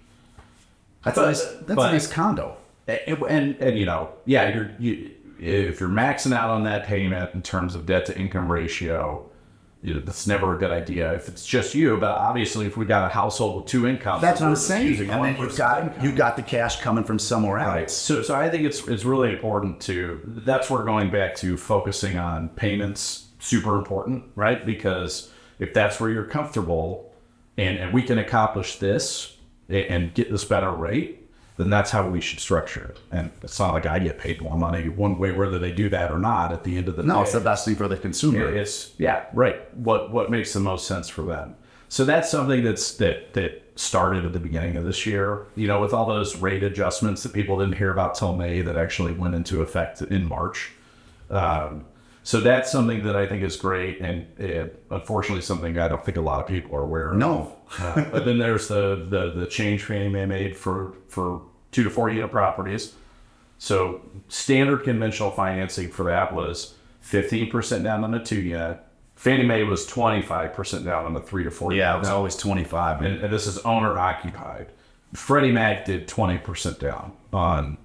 That's a nice condo. And if you're maxing out on that payment in terms of debt to income ratio, that's never a good idea if it's just you. But obviously, if we got a household with 2 incomes, that's what I'm saying. And then you've got the cash coming from somewhere else. Right. So I think it's really important that's where going back to focusing on payments, super important, right? Because if that's where you're comfortable and we can accomplish this and get this better rate, then that's how we should structure it. And it's not like I get paid more money one way, whether they do that or not at the end of the day. No, it's the best thing for the consumer. Right. What makes the most sense for them. So that's something that started at the beginning of this year, with all those rate adjustments that people didn't hear about till May that actually went into effect in March. So that's something that I think is great, and unfortunately something I don't think a lot of people are aware of. No. But then there's the change Fannie Mae made for 2 to 4 unit properties. So standard conventional financing for that was 15% down on a 2 unit. Fannie Mae was 25% down on the 3 to 4 unit. Yeah, it was always 25. And this is owner occupied. Freddie Mac did 20% down on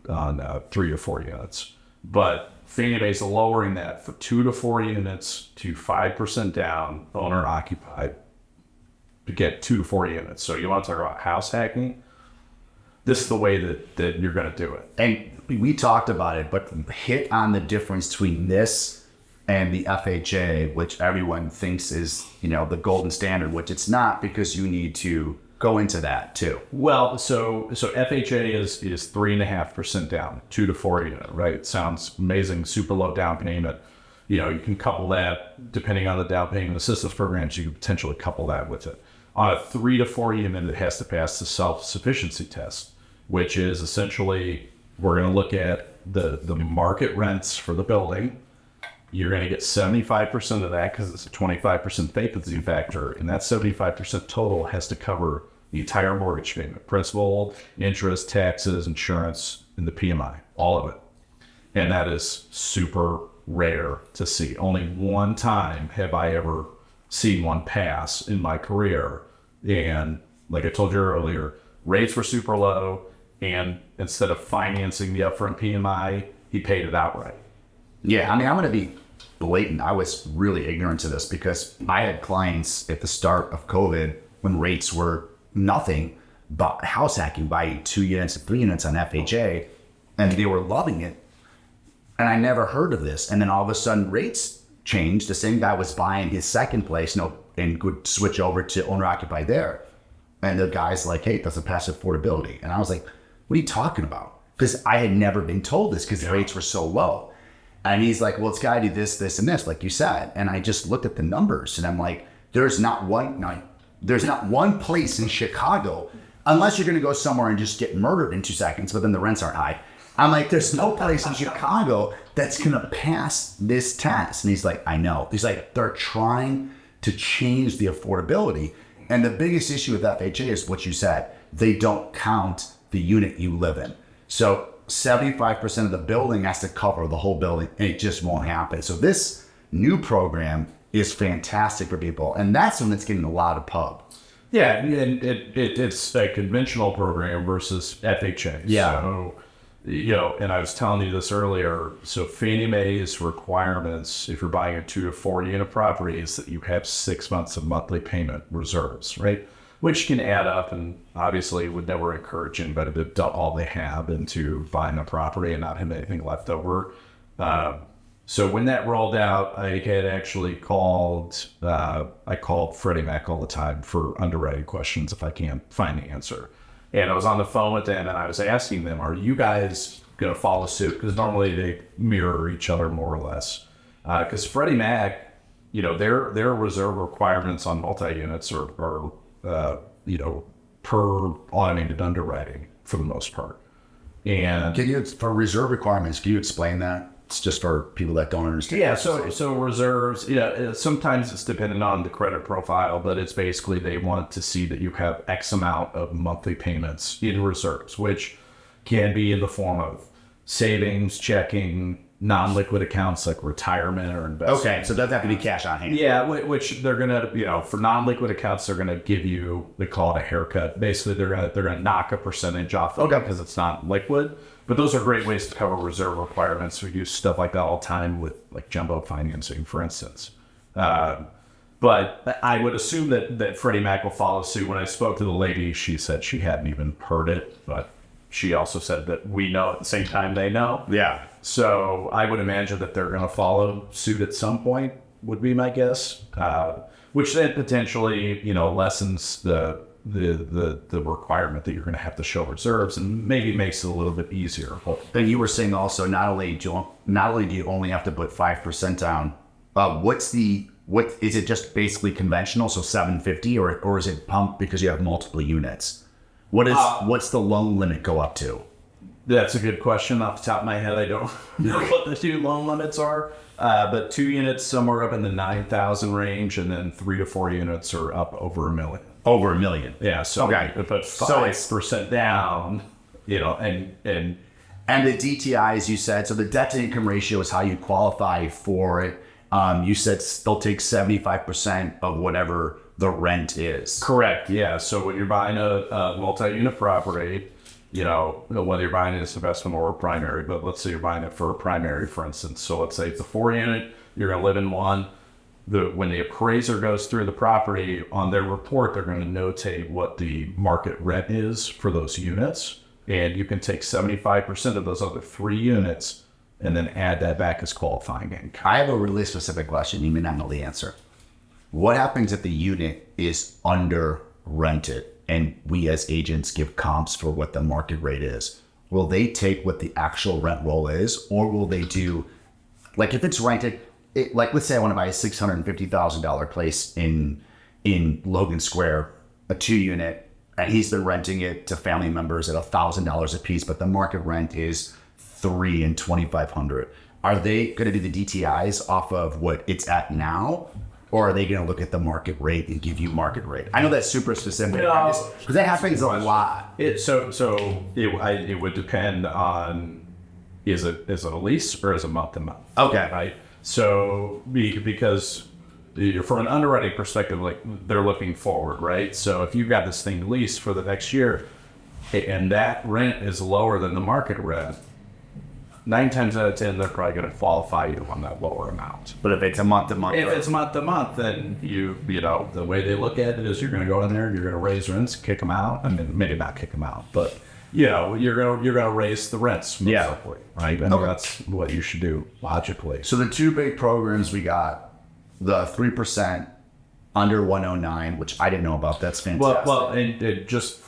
3 to 4 units, but Fannie Mae's lowering that for 2 to 4 units to 5% down, owner occupied, to get 2 to 4 units. So you want to talk about house hacking? This is the way that you're going to do it. And we talked about it, but hit on the difference between this and the FHA, which everyone thinks is, the golden standard, which it's not, because you need to go into that too. Well, so FHA is 3.5% down, 2 to 4 unit, right? Sounds amazing, super low down payment. You can couple that, depending on the down payment assistance programs, you can potentially couple that with it. On a 3 to 4 unit, it has to pass the self-sufficiency test, which is essentially, we're going to look at the market rents for the building. You're going to get 75% of that because it's a 25% vacancy factor, and that 75% total has to cover the entire mortgage payment, principal, interest, taxes, insurance, and the PMI, all of it. And that is super rare to see. Only one time have I ever seen one pass in my career. And like I told you earlier, rates were super low, and instead of financing the upfront PMI, he paid it outright. Yeah, I'm going to be blatant. I was really ignorant to this because I had clients at the start of COVID when rates were nothing but house hacking, buying 2 units and 3 units on FHA, and they were loving it. And I never heard of this. And then all of a sudden rates changed. The same guy was buying his second place, and would switch over to owner occupied there. And the guy's like, hey, that's a passive affordability. And I was like, what are you talking about? Because I had never been told this because the rates were so low. And he's like, well, it's got to do this, this, and this, like you said. And I just looked at the numbers, and I'm like, there's not one place in Chicago, unless you're going to go somewhere and just get murdered in 2 seconds, but then the rents aren't high. I'm like, there's no place in Chicago that's going to pass this test. And he's like, I know. He's like, they're trying to change the affordability. And the biggest issue with FHA is what you said. They don't count the unit you live in. So 75% of the building has to cover the whole building, and it just won't happen. So this new program is fantastic for people, and that's when it's getting a lot of pub. Yeah, and it's a conventional program versus FHA. Yeah. So, and I was telling you this earlier, so Fannie Mae's requirements, if you're buying a 2 to 4 unit property, is that you have 6 months of monthly payment reserves, right? Which can add up, and obviously would never encourage anybody to dump all they have into buying a property and not have anything left over. So when that rolled out, I had actually called Freddie Mac all the time for underwriting questions if I can't find the answer. And I was on the phone with them, and I was asking them, are you guys going to follow suit? Because normally they mirror each other more or less. Because Freddie Mac, their reserve requirements on multi-units are per automated underwriting for the most part. And for reserve requirements, can you explain that? It's just for people that don't understand. Yeah, so reserves, sometimes it's dependent on the credit profile, but it's basically they want to see that you have X amount of monthly payments in reserves, which, can be in the form of savings, checking, non-liquid accounts like retirement or investment. Okay, so it doesn't have to be cash on hand. Yeah, which they're gonna, for non-liquid accounts, they're gonna give you, they call it a haircut. Basically, they're gonna knock a percentage off of it because it's not liquid. But those are great ways to cover reserve requirements. We use stuff like that all the time with like jumbo financing, for instance. But I would assume that Freddie Mac will follow suit. When I spoke to the lady, she said she hadn't even heard it, but she also said that we know at the same time they know. Yeah. So I would imagine that they're going to follow suit at some point, would be my guess, which then potentially, lessens the requirement that you're going to have to show reserves and maybe makes it a little bit easier. And you were saying also, not only do you only have to put 5% down, what is it, just basically conventional, so 750, or is it pumped because you have multiple units? What's the loan limit go up to? That's a good question. Off the top of my head, I don't know what the two loan limits are, but 2 units somewhere up in the 9,000 range, and then 3 to 4 units are up over $1 million. Over $1 million. Yeah. So okay. You put 5% down, and the DTI, as you said, so the debt to income ratio is how you qualify for it. You said they'll take 75% of whatever the rent is. Correct. Yeah. So when you're buying a multi-unit property, whether you're buying it as investment or primary, but let's say you're buying it for a primary, for instance. So let's say it's a 4-unit, you're going to live in one. When the appraiser goes through the property, on their report, they're going to notate what the market rent is for those units. And you can take 75% of those other 3 units and then add that back as qualifying income. I have a really specific question. You may not know the answer. What happens if the unit is under rented and we as agents give comps for what the market rate is? Will they take what the actual rent roll is, or will they do, like if it's rented, let's say I want to buy a $650,000 place in Logan Square, a 2-unit, and he's been renting it to family members at $1,000 a piece, but the market rent is $3,000 and $2,500. Are they going to do the DTIs off of what it's at now, or are they going to look at the market rate and give you market rate? I know that's super specific, because that happens a lot. It would depend on, is it a lease or is it month to month? Okay. Right. So because from an underwriting perspective, like they're looking forward, right? So if you've got this thing leased for the next year and that rent is lower than the market rent, 9 times out of 10, they're probably going to qualify you on that lower amount. But if it's a month to month, it's month to month, then the way they look at it is you're going to go in there and you're going to raise rents, kick them out. I mean, maybe not kick them out, but you're going to raise the rents. Yeah. Likely, right. And that's what you should do logically. So the 2 big programs we got, the 3% under 109, which I didn't know about. That's fantastic. Well, and just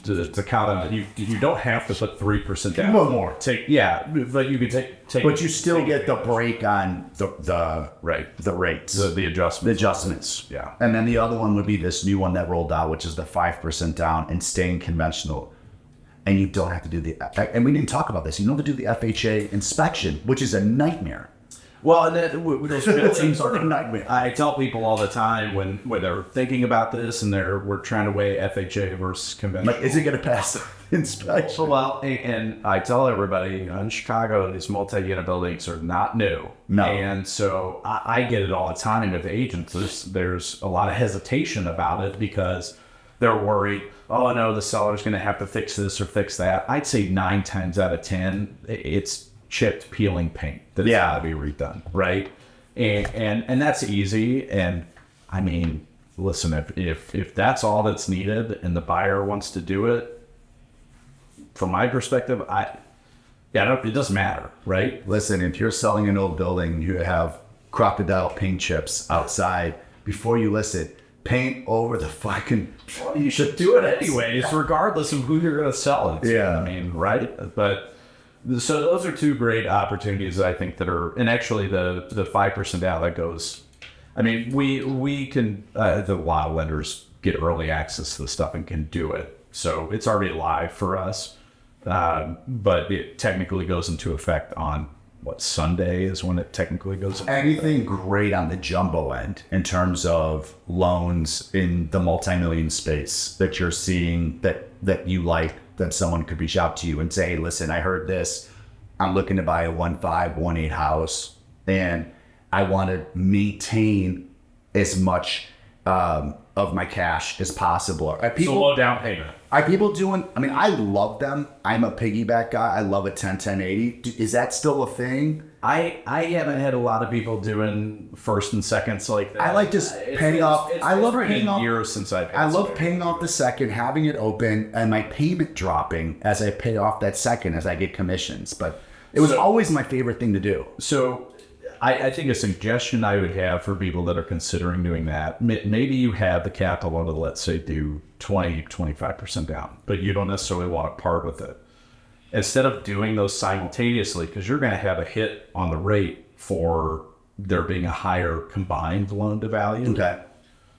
to count on it, you don't have to put 3% down. No more. But you can take. But you still get the break on the right, the rates, the adjustments. The adjustments. Yeah. And then the other one would be this new one that rolled out, which is the 5% down and staying conventional. And you don't have to do and we didn't talk about this. You don't have to do the FHA inspection, which is a nightmare. Well, and those seems like a nightmare. I tell people all the time when they're thinking about this and we're trying to weigh FHA versus conventional. Like, is it going to pass the inspection? Well, and I tell everybody in Chicago, these multi-unit buildings are not new. No. And so I get it all the time with agents. There's a lot of hesitation about it because they're worried, oh no, the seller's going to have to fix this or fix that. I'd say 9 times out of 10, it's chipped peeling paint that's got to be redone, right? And that's easy. And I mean, listen, if that's all that's needed and the buyer wants to do it, from my perspective, it doesn't matter, right? Listen, if you're selling an old building, you have crocodile paint chips outside, before you list it, paint over the fucking... You should do it anyways, regardless of who you're going to sell it to. Yeah. I mean, right? But so those are 2 great opportunities, I think, that are, and actually the 5% down that goes, I mean, we can, a lot of lenders get early access to the stuff and can do it. So it's already live for us. But it technically goes into effect on Sunday is when it technically goes into Anything great on the jumbo end in terms of loans in the multi-million space that you're seeing that you like that someone could reach out to you and say, hey, listen, I heard this. I'm looking to buy a 1.5, 1.8 house, and I want to maintain as much of my cash as possible. Are people, So low down payment. Are people doing, I mean, I love them. I'm a piggyback guy. I love a 10-10-80. Is that still a thing? I haven't had a lot of people doing first and seconds like that. I like just paying off. I love paying off. Years since I've had I love some. paying off the second, having it open, and my payment dropping as I pay off that second as I get commissions. But it was always my favorite thing to do. So I think a suggestion I would have for people that are considering doing that, maybe you have the capital to, let's say, do 25% down, but you don't necessarily want to part with it. Instead of doing those simultaneously, because you're going to have a hit on the rate for there being a higher combined loan to value. Okay.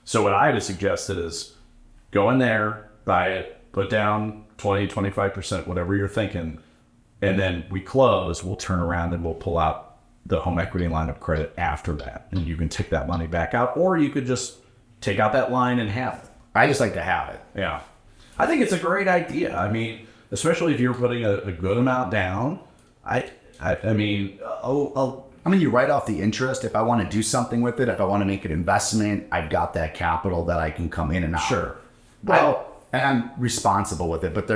So what I would suggest is go in there, buy it, put down 25%, whatever you're thinking, and then we close, we'll turn around and we'll pull out the home equity line of credit after that. And you can take that money back out, or you could just take out that line and have it. I just like to have it. Yeah. I think it's a great idea. I mean, especially if you're putting a good amount down. I mean, you write off the interest. If I want to do something with it, if I want to make an investment, I've got that capital that I can come in and out. Sure. Well, and I'm responsible with it, but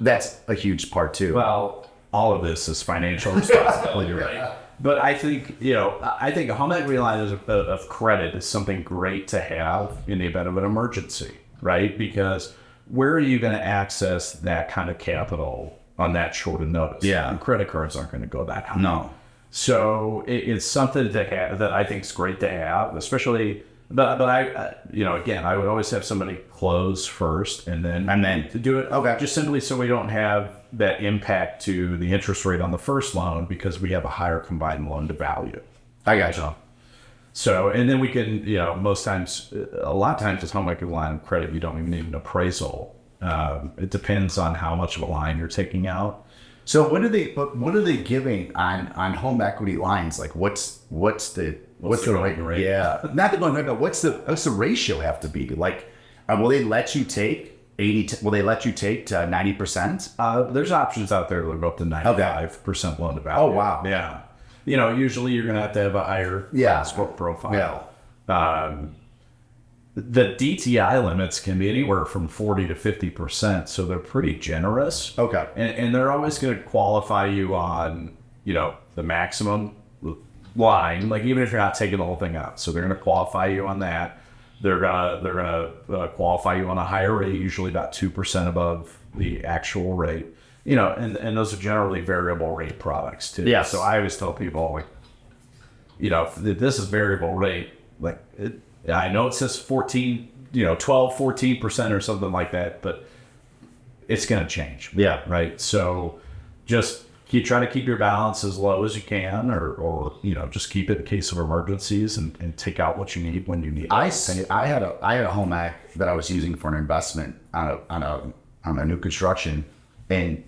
that's a huge part too. Well, all of this is financial responsibility, right? But I think, I think a home equity line of credit is something great to have in the event of an emergency, right? Because where are you going to access that kind of capital on that short of notice? Yeah. And credit cards aren't going to go that high. No. So it's something to have that I think is great to have, especially, but I, again, I would always have somebody close first and then to do it. Okay. Just simply so we don't have that impact to the interest rate on the first loan because we have a higher combined loan to value. I got you. So, and then we can, most times, a lot of times with home equity line of credit, you don't even need an appraisal. It depends on how much of a line you're taking out. So what are they giving on home equity lines? Like what's the rate? Yeah. Not the going rate, but what's the ratio have to be? Like, will they let you take 80? Will they let you take to 90%? There's options out there that go up to 95% loan to value. Oh, wow. Yeah. Usually you're going to have a higher score profile. Yeah. The DTI limits can be anywhere from 40 to 50%, so they're pretty generous. Okay. And they're always going to qualify you on, the maximum line, like even if you're not taking the whole thing out. So they're going to qualify you on that. They're gonna qualify you on a higher rate, usually about 2% above the actual rate. And those are generally variable rate products too. Yes. So I always tell people, if this is variable rate, I know it says 14, 12, 14% or something like that, but it's gonna change. Yeah. Right. So just try to keep your balance as low as you can, or just keep it in case of emergencies and take out what you need when you need it. I had a home act that I was using for an investment on a new construction, and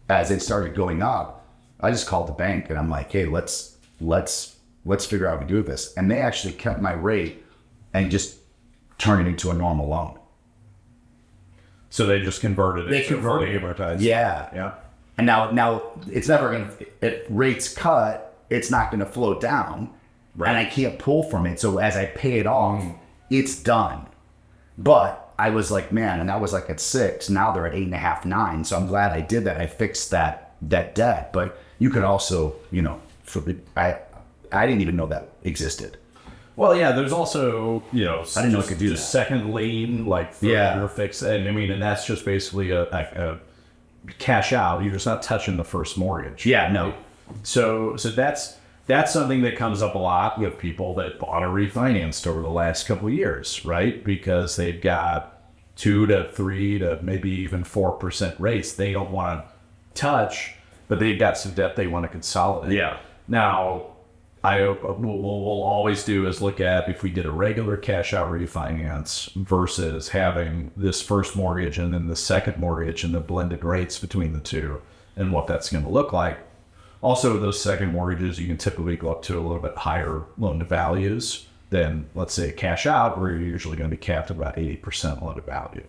as it started going up, I just called the bank and I'm like, hey, let's figure out how to do this, and they actually kept my rate and just turned it into a normal loan. So they just converted it. They converted fully amortized. Yeah. Yeah. And now it's never going to, if rates cut, it's not going to float down. Right. And I can't pull from it. So as I pay it off, it's done. But I was like, man, and that was like at 6. Now they're at 8.5, 9. So I'm glad I did that. I fixed that debt. But you could also, I didn't even know that existed. Well, yeah, there's also, I didn't know it could do that. Second lien, your fix. And and that's just basically a cash out. You're just not touching the first mortgage. Yeah, no. So that's something that comes up a lot with people that bought or refinanced over the last couple of years, right? Because they've got 2 to 3 to maybe even 4% rates they don't want to touch, but they've got some debt they want to consolidate. Yeah. Now, we'll always do is look at if we did a regular cash out refinance versus having this first mortgage and then the second mortgage and the blended rates between the two and what that's going to look like. Also, those second mortgages, you can typically go up to a little bit higher loan to values than, let's say, a cash out, where you're usually going to be capped at about 80% loan to value.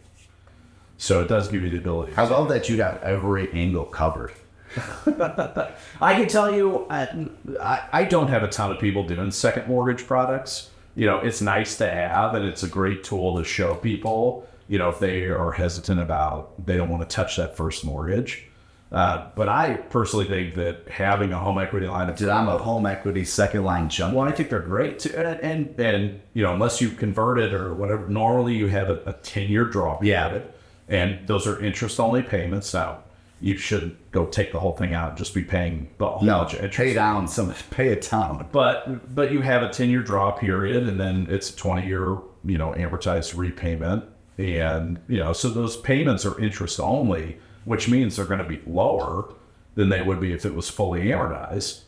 So it does give you the ability. I love that you got every angle covered. I can tell you, I don't have a ton of people doing second mortgage products. You know, it's nice to have, and it's a great tool to show people, you know, if they are hesitant about, they don't want to touch that first mortgage. But I personally think that having a home equity line of Dude, I'm a home equity second line junkie. well, I think they're great too. And you know, unless you convert it or whatever, normally you have a 10-year draw period, and those are interest-only payments. Now, you shouldn't go take the whole thing out and just be paying the whole bunch of interest. pay a ton. But you have a 10-year draw period, and then it's a 20-year, you know, amortized repayment. And, you know, so those payments are interest only, which means they're going to be lower than they would be if it was fully amortized.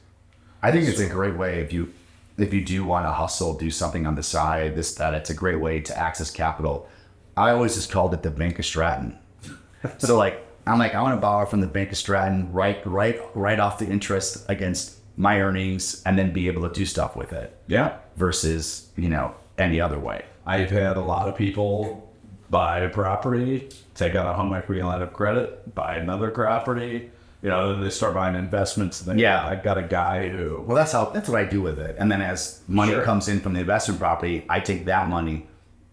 I think it's a great way if you do want to hustle, do something on the side, it's a great way to access capital. I always just called it the Bank of Stratton. So I want to borrow from the Bank of Stratton, right off the interest against my earnings, and then be able to do stuff with it. Yeah. Versus, you know, any other way. I've had a lot of people buy a property, take out a home equity line of credit, buy another property, you know, then they start buying investments. And I've got a guy who... Well, that's what I do with it. And then as money comes in from the investment property, I take that money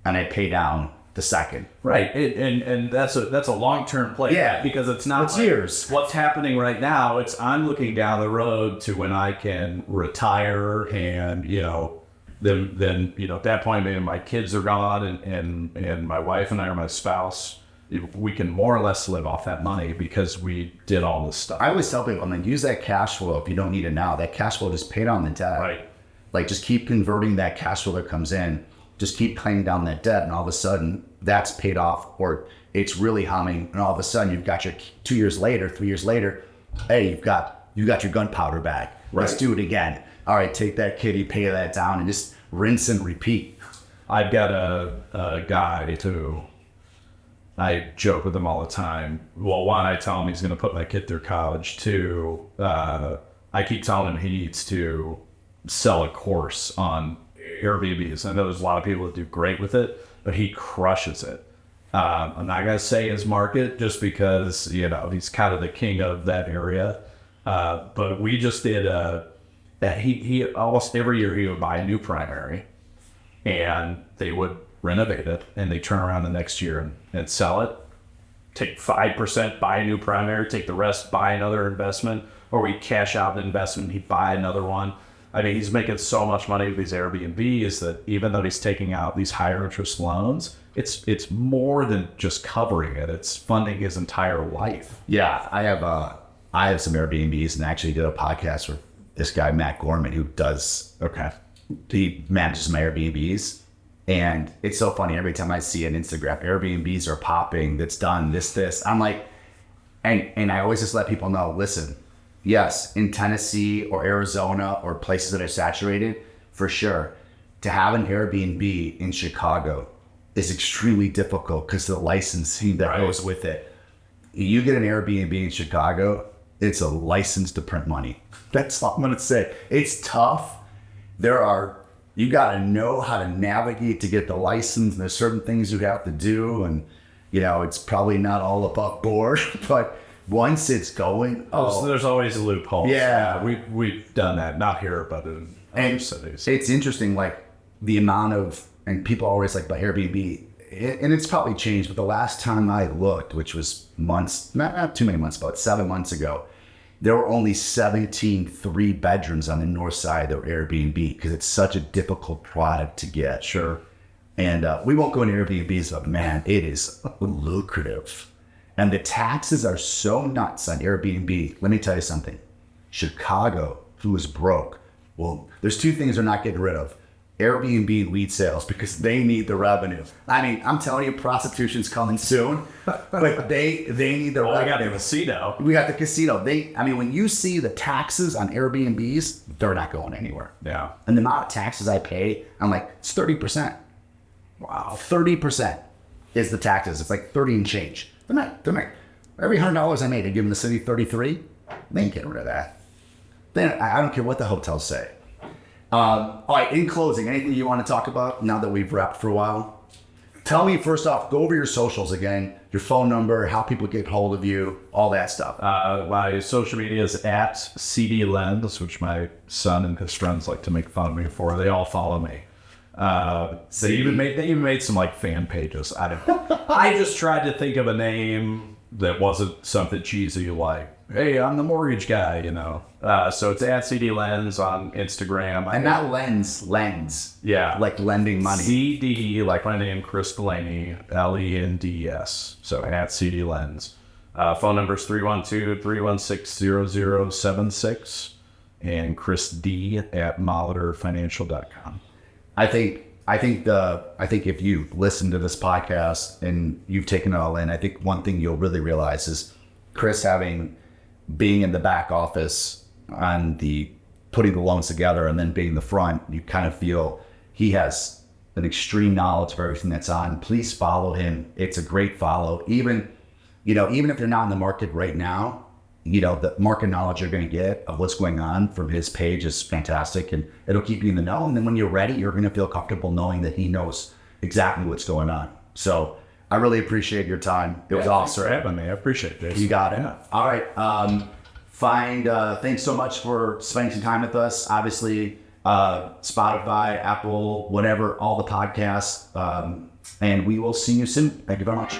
and I pay down the second. Right. And that's a long-term play. Yeah. Because it's not years. What's happening right now, I'm looking down the road to when I can retire and, you know, then you know, at that point, maybe my kids are gone and my wife and I or my spouse, we can more or less live off that money because we did all this stuff. I always tell people, use that cash flow if you don't need it now. That cash flow just pay down the debt. Right. Like, just keep converting that cash flow that comes in. Just keep paying down that debt, and all of a sudden, that's paid off, or it's really humming, and all of a sudden, you've got your 2 years later, 3 years later, hey, you've got your gunpowder back. Right. Let's do it again. All right, take that kitty, pay that down, and just rinse and repeat. I've got a guy too. I joke with him all the time. Well, one, I tell him he's going to put my kid through college. Two, I keep telling him he needs to sell a course on Airbnbs. I know there's a lot of people that do great with it, but he crushes it. I'm not going to say his market just because, you know, he's kind of the king of that area. But we just did that he almost every year he would buy a new primary and they would renovate it and they turn around the next year and sell it, take 5%, buy a new primary, take the rest, buy another investment, or we cash out the investment, he'd buy another one. I mean, he's making so much money with these Airbnbs that even though he's taking out these higher interest loans, it's more than just covering it. It's funding his entire life. Yeah, I have some Airbnbs, and actually did a podcast with this guy, Matt Gorman, who he manages my Airbnbs. And it's so funny, every time I see an Instagram, Airbnbs are popping, that's done, this. I'm like, and I always just let people know, listen, yes, in Tennessee or Arizona or places that are saturated, for sure, to have an Airbnb in Chicago is extremely difficult because the licensing that goes with it. You get an Airbnb in Chicago, it's a license to print money. That's all I'm going to say. It's tough. You got to know how to navigate to get the license, and there's certain things you have to do, and, you know, it's probably not all above board, but once it's going, there's always a loophole. Yeah. We've done that, not here, but in other cities. It's interesting, like the amount of, and people always like by Airbnb, and it's probably changed, but the last time I looked, which was months, not too many months, about 7 months ago, there were only 17 3-bedrooms on the north side of Airbnb because it's such a difficult product to get. Sure. And we won't go into Airbnbs, but man, it is lucrative. And the taxes are so nuts on Airbnb. Let me tell you something. Chicago, who is broke, well, there's two things they're not getting rid of. Airbnb and weed sales, because they need the revenue. I mean, I'm telling you, prostitution's coming soon, but they need the revenue. We got the casino. We got the casino. When you see the taxes on Airbnbs, they're not going anywhere. Yeah. And the amount of taxes I pay, I'm like, it's 30%. Wow. 30% is the taxes. It's like 30 and change. They're not, every $100 I made, I give them the city 33. They ain't getting rid of that. Then I don't care what the hotels say. All right, in closing, anything you want to talk about now that we've wrapped for a while? tell me first off, go over your socials again, your phone number, how people get hold of you, all that stuff. My social media is at CD Lens, which my son and his friends like to make fun of me for. They all follow me. They even made some like fan pages. I just tried to think of a name that wasn't something cheesy like, hey, I'm the mortgage guy, you know. So it's at CD Lens on Instagram. And not lens. Yeah. Like lending money. CD, like my name, Chris Delaney, Lends. So at CD Lens. Phone number is 312-316-0076 and Chris D at molitorfinancial.com. I think if you listen to this podcast and you've taken it all in, I think one thing you'll really realize is Chris being in the back office on the putting the loans together and then being the front, you kind of feel he has an extreme knowledge of everything that's on. Please follow him. It's a great follow. Even if you're not in the market right now, the market knowledge you're going to get of what's going on from his page is fantastic, and it'll keep you in the know. And then when you're ready, you're going to feel comfortable knowing that he knows exactly what's going on. So I really appreciate your time. It was awesome. Thanks for having me. I appreciate this. You got it. Yeah. All right. Thanks so much for spending some time with us. Obviously, Spotify, Apple, whatever, all the podcasts. And we will see you soon. Thank you very much.